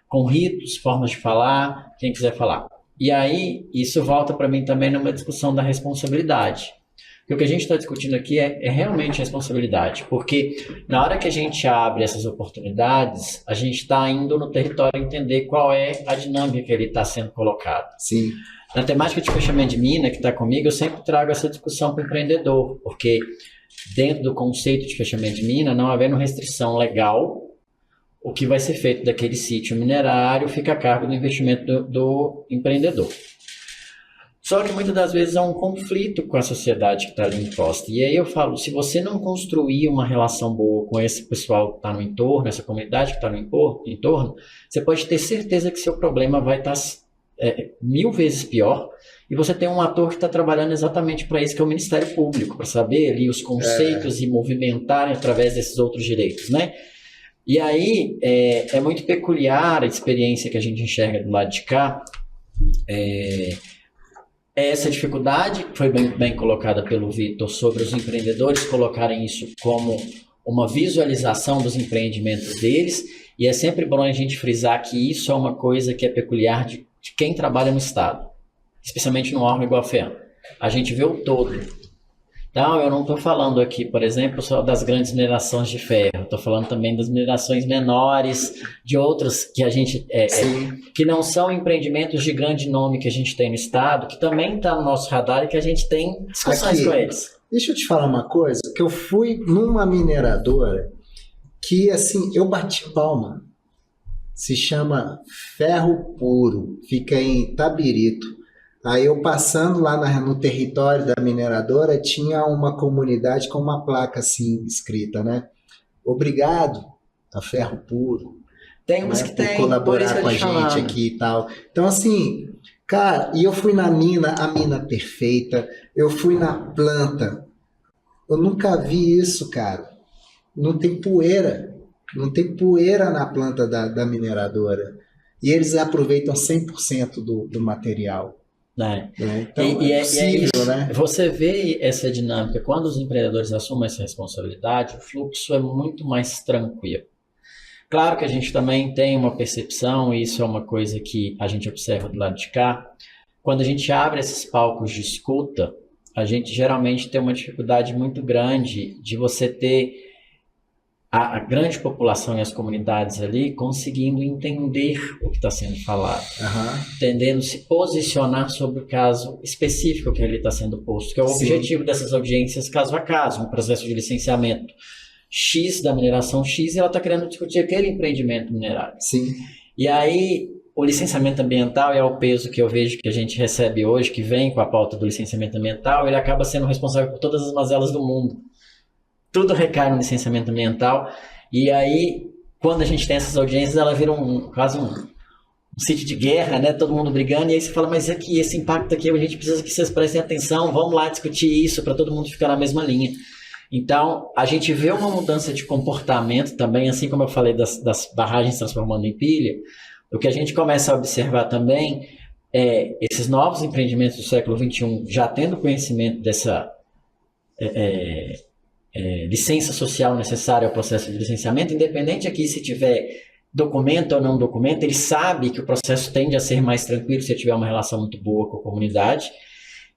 com ritos, formas de falar, quem quiser falar. E aí, isso volta para mim também numa discussão da responsabilidade. Porque o que a gente está discutindo aqui é realmente responsabilidade, porque na hora que a gente abre essas oportunidades, a gente está indo no território entender qual é a dinâmica que ele está sendo colocado. Sim. Na temática de fechamento de mina, que está comigo, eu sempre trago essa discussão para o empreendedor, porque dentro do conceito de fechamento de mina, não havendo restrição legal, o que vai ser feito daquele sítio minerário fica a cargo do investimento do empreendedor. Só que muitas das vezes há um conflito com a sociedade que está ali imposta. E aí eu falo, se você não construir uma relação boa com esse pessoal que está no entorno, essa comunidade que está no entorno, você pode ter certeza que seu problema vai estar 1000 vezes pior. E você tem um ator que está trabalhando exatamente para isso, que é o Ministério Público, para saber ali os conceitos e movimentarem através desses outros direitos, né? E aí é muito peculiar a experiência que a gente enxerga do lado de cá. Essa dificuldade foi bem colocada pelo Vitor sobre os empreendedores colocarem isso como uma visualização dos empreendimentos deles, e é sempre bom a gente frisar que isso é uma coisa que é peculiar de quem trabalha no Estado, especialmente no órgão igual a FEAM. A gente vê o todo. Então, eu não estou falando aqui, por exemplo, só das grandes minerações de ferro, estou falando também das minerações menores, de outras que a gente que não são empreendimentos de grande nome que a gente tem no Estado, que também está no nosso radar e que a gente tem discussões com eles. Deixa eu te falar uma coisa, que eu fui numa mineradora que, assim, eu bati palma. Se chama Ferro Puro, fica em Itabirito. Aí eu passando lá no território da mineradora, tinha uma comunidade com uma placa assim escrita, né? Obrigado a Ferro Puro, Tem umas né, que por tem, por isso colaborar que com a eu te gente falando. aqui e tal. Então, assim, cara, e eu fui na mina, a mina perfeita, eu fui na planta, eu nunca vi isso, cara. Não tem poeira, não tem poeira na planta da mineradora. E eles aproveitam 100% do material. Né? Né? Então, E é é possível, isso. né? Você vê essa dinâmica, quando os empreendedores assumem essa responsabilidade, o fluxo é muito mais tranquilo. Claro que a gente também tem uma percepção, e isso é uma coisa que a gente observa do lado de cá, quando a gente abre esses palcos de escuta, a gente geralmente tem uma dificuldade muito grande de você ter a grande população e as comunidades ali conseguindo entender o que está sendo falado, entendendo se posicionar sobre o caso específico que ali está sendo posto, que é o objetivo dessas audiências caso a caso, um processo de licenciamento X da mineração X, e ela está querendo discutir aquele empreendimento minerário. Sim. E aí, o licenciamento ambiental é o peso que eu vejo que a gente recebe hoje, que vem com a pauta do licenciamento ambiental, ele acaba sendo responsável por todas as mazelas do mundo. Tudo recai no licenciamento ambiental, e aí, quando a gente tem essas audiências, ela vira quase um sítio de guerra, né? Todo mundo brigando, e aí você fala, mas aqui, esse impacto aqui, a gente precisa que vocês prestem atenção, vamos lá discutir isso, para todo mundo ficar na mesma linha. Então, a gente vê uma mudança de comportamento também, assim como eu falei das barragens transformando em pilha, o que a gente começa a observar também é esses novos empreendimentos do século XXI já tendo conhecimento dessa licença social necessária ao processo de licenciamento, independente aqui se tiver documento ou não documento, ele sabe que o processo tende a ser mais tranquilo se tiver uma relação muito boa com a comunidade.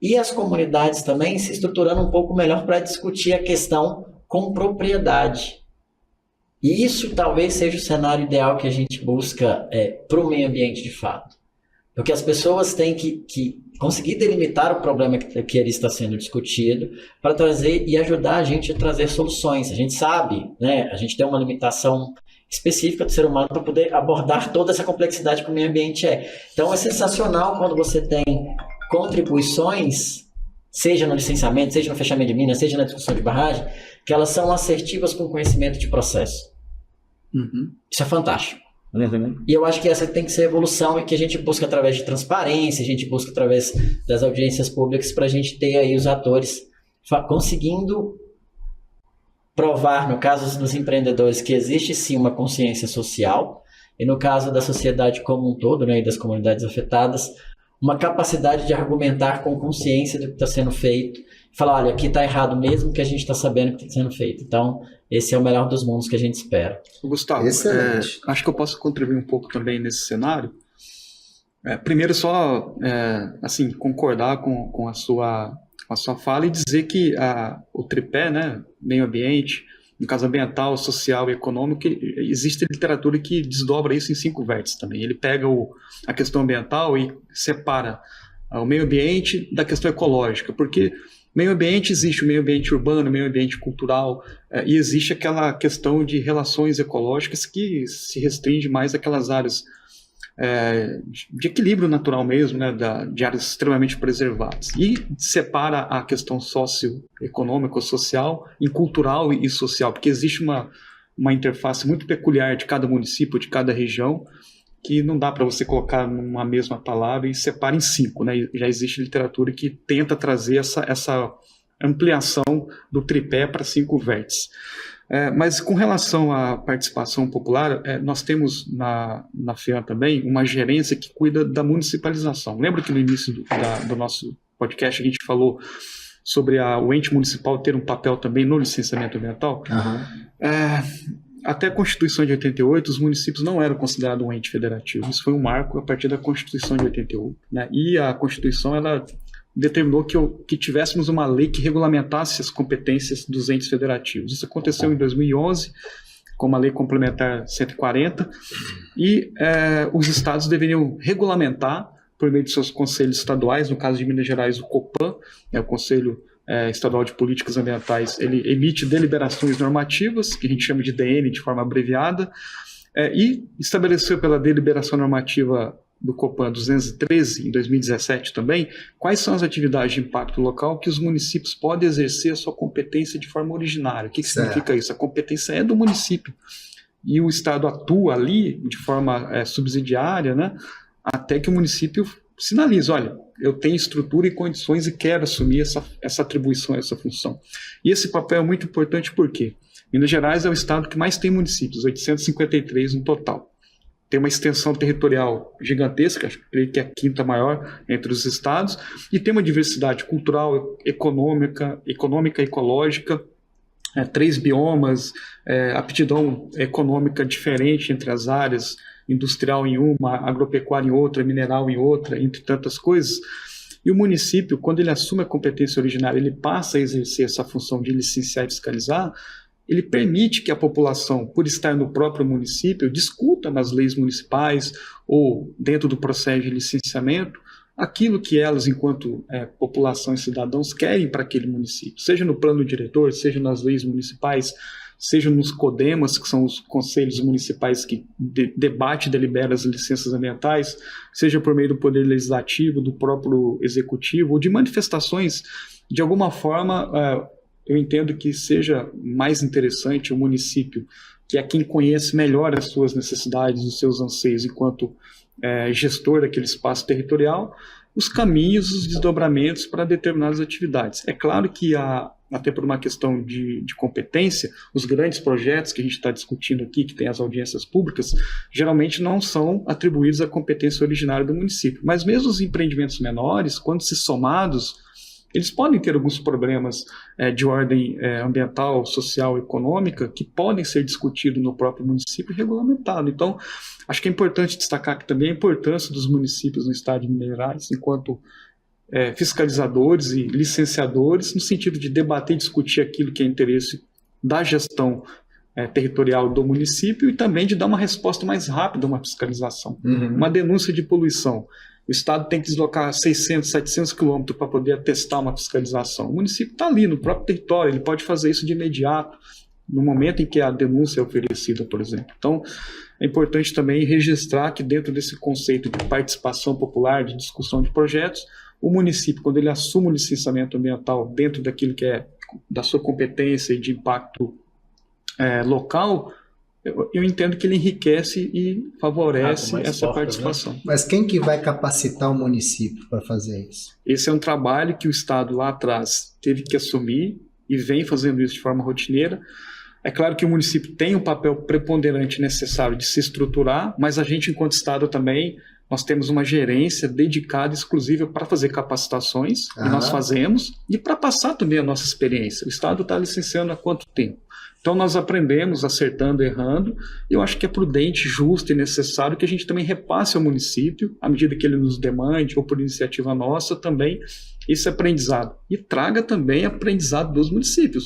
E as comunidades também se estruturando um pouco melhor para discutir a questão com propriedade. E isso talvez seja o cenário ideal que a gente busca para o meio ambiente de fato. Porque as pessoas têm que conseguir delimitar o problema que ele está sendo discutido para trazer e ajudar a gente a trazer soluções. A gente sabe, né, a gente tem uma limitação específica do ser humano para poder abordar toda essa complexidade que o meio ambiente é. Então é sensacional quando você tem contribuições, seja no licenciamento, seja no fechamento de minas, seja na discussão de barragem, que elas são assertivas com conhecimento de processo. Isso é fantástico. E eu acho que essa tem que ser a evolução e que a gente busca através de transparência, a gente busca através das audiências públicas para a gente ter aí os atores conseguindo provar, no caso dos empreendedores, que existe sim uma consciência social e no caso da sociedade como um todo, né, e das comunidades afetadas, uma capacidade de argumentar com consciência do que está sendo feito, falar, olha, aqui está errado mesmo que a gente está sabendo que está sendo feito. Então, esse é o melhor dos mundos que a gente espera. Gustavo, acho que eu posso contribuir um pouco também nesse cenário. Primeiro, só assim, concordar com a sua fala e dizer que o tripé, né, meio ambiente, no caso ambiental, social e econômico, existe literatura que desdobra isso em 5 vértices também. Ele pega a questão ambiental e separa o meio ambiente da questão ecológica, porque meio ambiente existe o meio ambiente urbano, o meio ambiente cultural, e existe aquela questão de relações ecológicas que se restringe mais àquelas áreas de equilíbrio natural mesmo, né, de áreas extremamente preservadas. E separa a questão socioeconômica ou social em cultural e social, porque existe uma interface muito peculiar de cada município, de cada região, que não dá para você colocar numa mesma palavra e separa em 5. Né? Já existe literatura que tenta trazer essa ampliação do tripé para 5 vértices. Mas com relação à participação popular, nós temos na FEAM também uma gerência que cuida da municipalização. Lembra que no início do nosso podcast a gente falou sobre o ente municipal ter um papel também no licenciamento ambiental? Até a Constituição de 88, os municípios não eram considerados um ente federativo. Isso foi um marco a partir da Constituição de 88. Né? E a Constituição ela determinou que tivéssemos uma lei que regulamentasse as competências dos entes federativos. Isso aconteceu em 2011, com a Lei Complementar 140, e os estados deveriam regulamentar, por meio de seus conselhos estaduais, no caso de Minas Gerais, o COPAN, o Conselho Estadual de Políticas Ambientais, ele emite deliberações normativas, que a gente chama de DN, de forma abreviada, e estabeleceu pela deliberação normativa do Copan 213, em 2017 também, quais são as atividades de impacto local que os municípios podem exercer a sua competência de forma originária. O que significa isso? A competência é do município. E o Estado atua ali de forma subsidiária, né, até que o município sinalize, olha, eu tenho estrutura e condições e quero assumir essa atribuição, essa função. E esse papel é muito importante porque Minas Gerais é o estado que mais tem municípios, 853 no total. Tem uma extensão territorial gigantesca, acho que é a quinta maior entre os estados, e tem uma diversidade cultural, econômica, ecológica, 3 biomas, aptidão econômica diferente entre as áreas, industrial em uma, agropecuária em outra, mineral em outra, entre tantas coisas. E o município, quando ele assume a competência originária, ele passa a exercer essa função de licenciar e fiscalizar, ele permite que a população, por estar no próprio município, discuta nas leis municipais ou dentro do processo de licenciamento aquilo que elas, enquanto população e cidadãos, querem para aquele município, seja no plano diretor, seja nas leis municipais, seja nos CODEMAS, que são os conselhos municipais que debate e delibera as licenças ambientais, seja por meio do poder legislativo, do próprio executivo, ou de manifestações, de alguma forma, eu entendo que seja mais interessante o município, que é quem conhece melhor as suas necessidades, os seus anseios, enquanto gestor daquele espaço territorial, os caminhos, os desdobramentos para determinadas atividades. É claro que, até por uma questão de competência, os grandes projetos que a gente está discutindo aqui, que tem as audiências públicas, geralmente não são atribuídos à competência originária do município. Mas mesmo os empreendimentos menores, quando se somados, eles podem ter alguns problemas de ordem ambiental, social, econômica, que podem ser discutidos no próprio município e regulamentado. Então, acho que é importante destacar aqui também a importância dos municípios no estado de Minas Gerais, enquanto fiscalizadores e licenciadores, no sentido de debater e discutir aquilo que é interesse da gestão territorial do município e também de dar uma resposta mais rápida a uma fiscalização. Uhum. Uma denúncia de poluição. O Estado tem que deslocar 600, 700 quilômetros para poder atestar uma fiscalização. O município está ali, no próprio território, ele pode fazer isso de imediato, no momento em que a denúncia é oferecida, por exemplo. Então, é importante também registrar que dentro desse conceito de participação popular, de discussão de projetos, o município, quando ele assume o licenciamento ambiental dentro daquilo que é da sua competência e de impacto local, eu entendo que ele enriquece e favorece essa participação. Né? Mas quem que vai capacitar o município para fazer isso? Esse é um trabalho que o Estado lá atrás teve que assumir e vem fazendo isso de forma rotineira. É claro que o município tem um papel preponderante necessário de se estruturar, mas a gente, enquanto Estado também, nós temos uma gerência dedicada, exclusiva para fazer capacitações, e nós fazemos, e para passar também a nossa experiência. O Estado está licenciando há quanto tempo? Então nós aprendemos acertando, errando, e eu acho que é prudente, justo e necessário que a gente também repasse ao município, à medida que ele nos demande, ou por iniciativa nossa também, esse aprendizado. E traga também aprendizado dos municípios.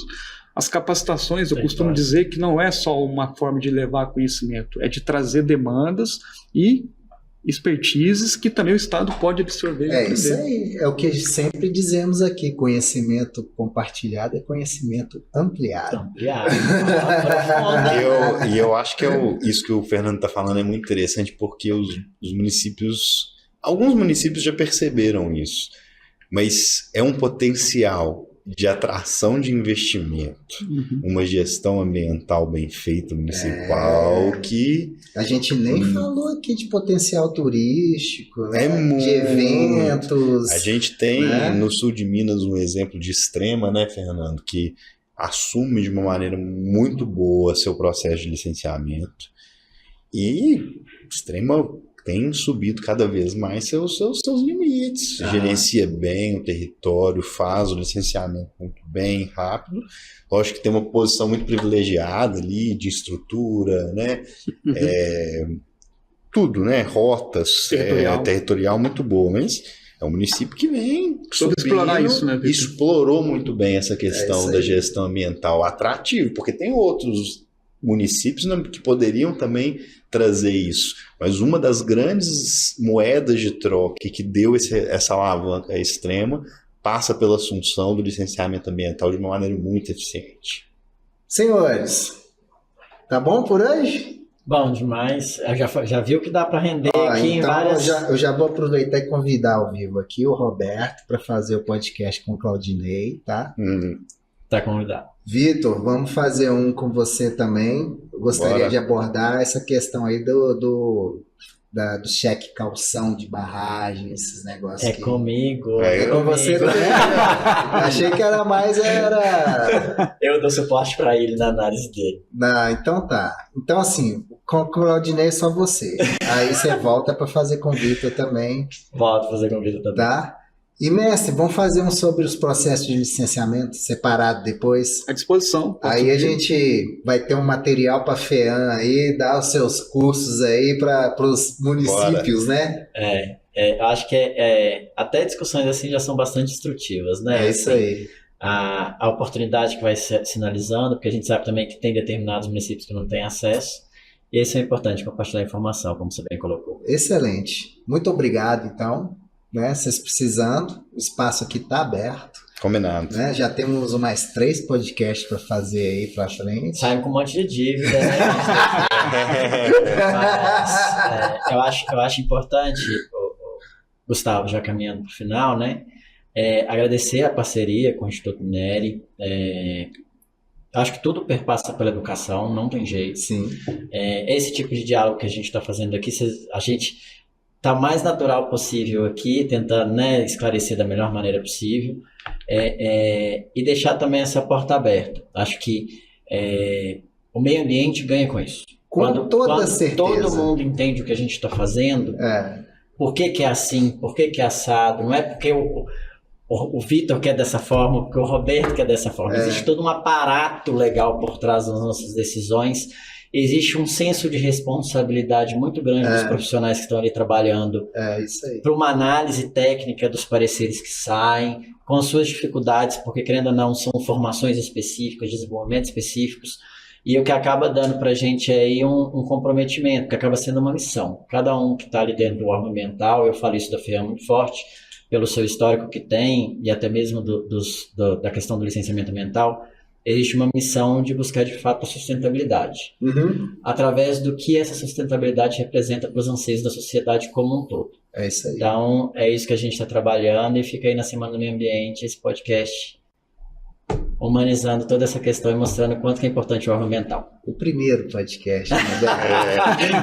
As capacitações, eu costumo dizer que não é só uma forma de levar conhecimento, é de trazer demandas e expertises que também o Estado pode absorver. Isso aí, é o que sempre dizemos aqui, conhecimento compartilhado é conhecimento ampliado. E eu acho que isso que o Fernando está falando é muito interessante, porque os municípios, alguns municípios já perceberam isso, mas é um potencial de atração de investimento, uma gestão ambiental bem feita municipal que... A gente nem falou aqui de potencial turístico, né? Muito. De eventos. A gente tem no sul de Minas um exemplo de Extrema, né, Fernando, que assume de uma maneira muito boa seu processo de licenciamento e Extrema tem subido cada vez mais seus limites, gerencia bem o território, faz o licenciamento muito bem, rápido. Lógico que tem uma posição muito privilegiada ali, de estrutura, né? Tudo, né? Rotas, territorial muito boa, mas é um município que vem subindo, explorar isso, né, Victor? Explorou muito bem essa questão da gestão ambiental atrativo, porque tem outros municípios que poderiam também trazer isso, mas uma das grandes moedas de troca que deu essa alavanca extrema passa pela assunção do licenciamento ambiental de uma maneira muito eficiente. Senhores, tá bom por hoje? Bom demais. Já viu que dá para render aqui em Então várias... eu já vou aproveitar e convidar ao vivo aqui o Roberto para fazer o podcast com o Claudinei, tá? Tá convidado. Vitor, vamos fazer um com você também. Eu gostaria Bora. de abordar essa questão aí do cheque calção de barragem, esses negócios É que... comigo. É com você comigo. também. Achei que era mais... Eu dou suporte para ele na análise dele. Não, então tá. Então, assim, com o Claudinei é só você. Aí você volta para fazer com o Vitor também, Volto a fazer convite também. tá? E, mestre, vamos fazer um sobre os processos de licenciamento separado depois. À disposição. pode Aí a subir. gente vai ter um material para a FEAM aí, dar os seus cursos aí para os municípios, né? Eu acho que até discussões assim já são bastante instrutivas, né? É isso Assim, aí. a oportunidade que vai sinalizando, porque a gente sabe também que tem determinados municípios que não têm acesso, e isso é importante, compartilhar informação, como você bem colocou. Excelente. Muito obrigado, então. Né? Vocês precisando, o espaço aqui está aberto. Combinado. Né? Já temos mais 3 podcasts para fazer aí para frente. Saímos com um monte de dívida, né? Mas eu acho importante, Gustavo, já caminhando para o final, né? Agradecer a parceria com o Instituto Neri. Acho que tudo perpassa pela educação, não tem jeito. Sim. Esse tipo de diálogo que a gente está fazendo aqui, a gente está o mais natural possível aqui, tentando, né, esclarecer da melhor maneira possível, e deixar também essa porta aberta. Acho que o meio ambiente ganha com isso. Com toda certeza. Todo mundo entende o que a gente está fazendo, por que é assim, por que é assado, não é porque o Vitor quer dessa forma, porque o Roberto quer dessa forma. Existe todo um aparato legal por trás das nossas decisões. Existe um senso de responsabilidade muito grande dos profissionais que estão ali trabalhando para uma análise técnica dos pareceres que saem, com as suas dificuldades, porque querendo ou não, são formações específicas, desenvolvimentos específicos, e o que acaba dando para a gente aí um comprometimento, que acaba sendo uma missão. Cada um que está ali dentro do órgão ambiental, eu falo isso da FEAM muito forte, pelo seu histórico que tem, e até mesmo da questão do licenciamento ambiental, existe uma missão de buscar de fato a sustentabilidade, através do que essa sustentabilidade representa para os anseios da sociedade como um todo. É isso aí. Então, é isso que a gente está trabalhando, e fica aí na Semana do Meio Ambiente esse podcast humanizando toda essa questão e mostrando o quanto que é importante o órgão ambiental. O primeiro podcast. Né?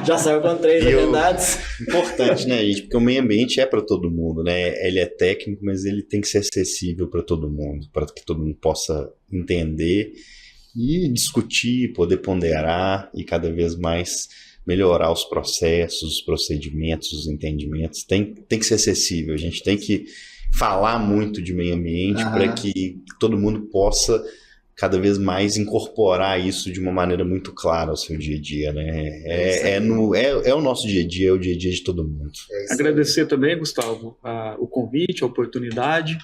Já saiu com 3 agendados. Importante, né, gente? Porque o meio ambiente é para todo mundo, né? Ele é técnico, mas ele tem que ser acessível para todo mundo, para que todo mundo possa entender e discutir, poder ponderar e cada vez mais melhorar os processos, os procedimentos, os entendimentos. Tem que ser acessível. A gente tem que falar muito de meio ambiente para que todo mundo possa cada vez mais incorporar isso de uma maneira muito clara ao seu dia a dia, né? É o nosso dia a dia, é o dia a dia de todo mundo. Agradecer também, Gustavo, o convite, a oportunidade,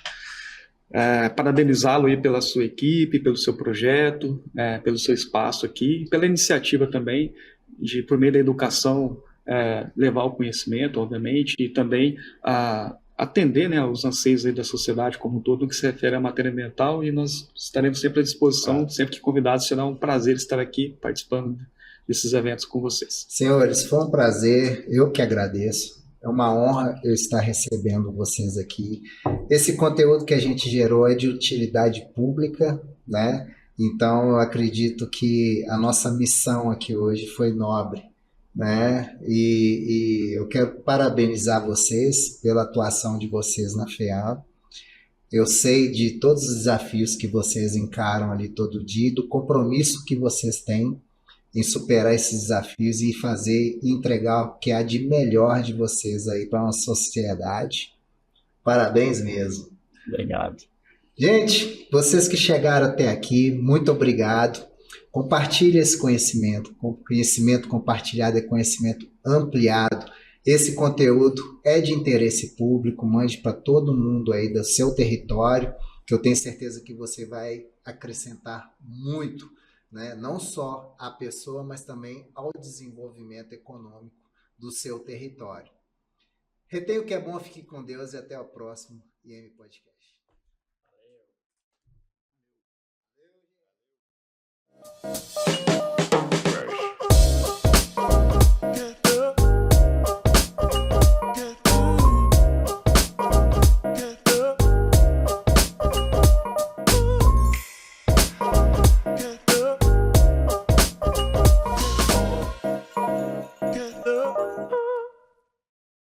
parabenizá-lo aí pela sua equipe, pelo seu projeto, pelo seu espaço aqui, pela iniciativa também de, por meio da educação, levar o conhecimento, obviamente, e também atender, né, os anseios aí da sociedade como um todo no que se refere à matéria ambiental, e nós estaremos sempre à disposição, sempre que convidados. Será um prazer estar aqui participando desses eventos com vocês. Senhores, foi um prazer, eu que agradeço. É uma honra eu estar recebendo vocês aqui. Esse conteúdo que a gente gerou é de utilidade pública, né? Então eu acredito que a nossa missão aqui hoje foi nobre, né? E eu quero parabenizar vocês pela atuação de vocês na FEAM. Eu sei de todos os desafios que vocês encaram ali todo dia, do compromisso que vocês têm em superar esses desafios e fazer e entregar o que há de melhor de vocês aí para a nossa sociedade. Parabéns mesmo. Obrigado. Gente, vocês que chegaram até aqui, muito obrigado. Compartilhe esse conhecimento. Conhecimento compartilhado é conhecimento ampliado. Esse conteúdo é de interesse público, mande para todo mundo aí do seu território, que eu tenho certeza que você vai acrescentar muito, né? Não só à pessoa, mas também ao desenvolvimento econômico do seu território. Retenha o que é bom, fique com Deus e até o próximo IM Podcast. Valeu.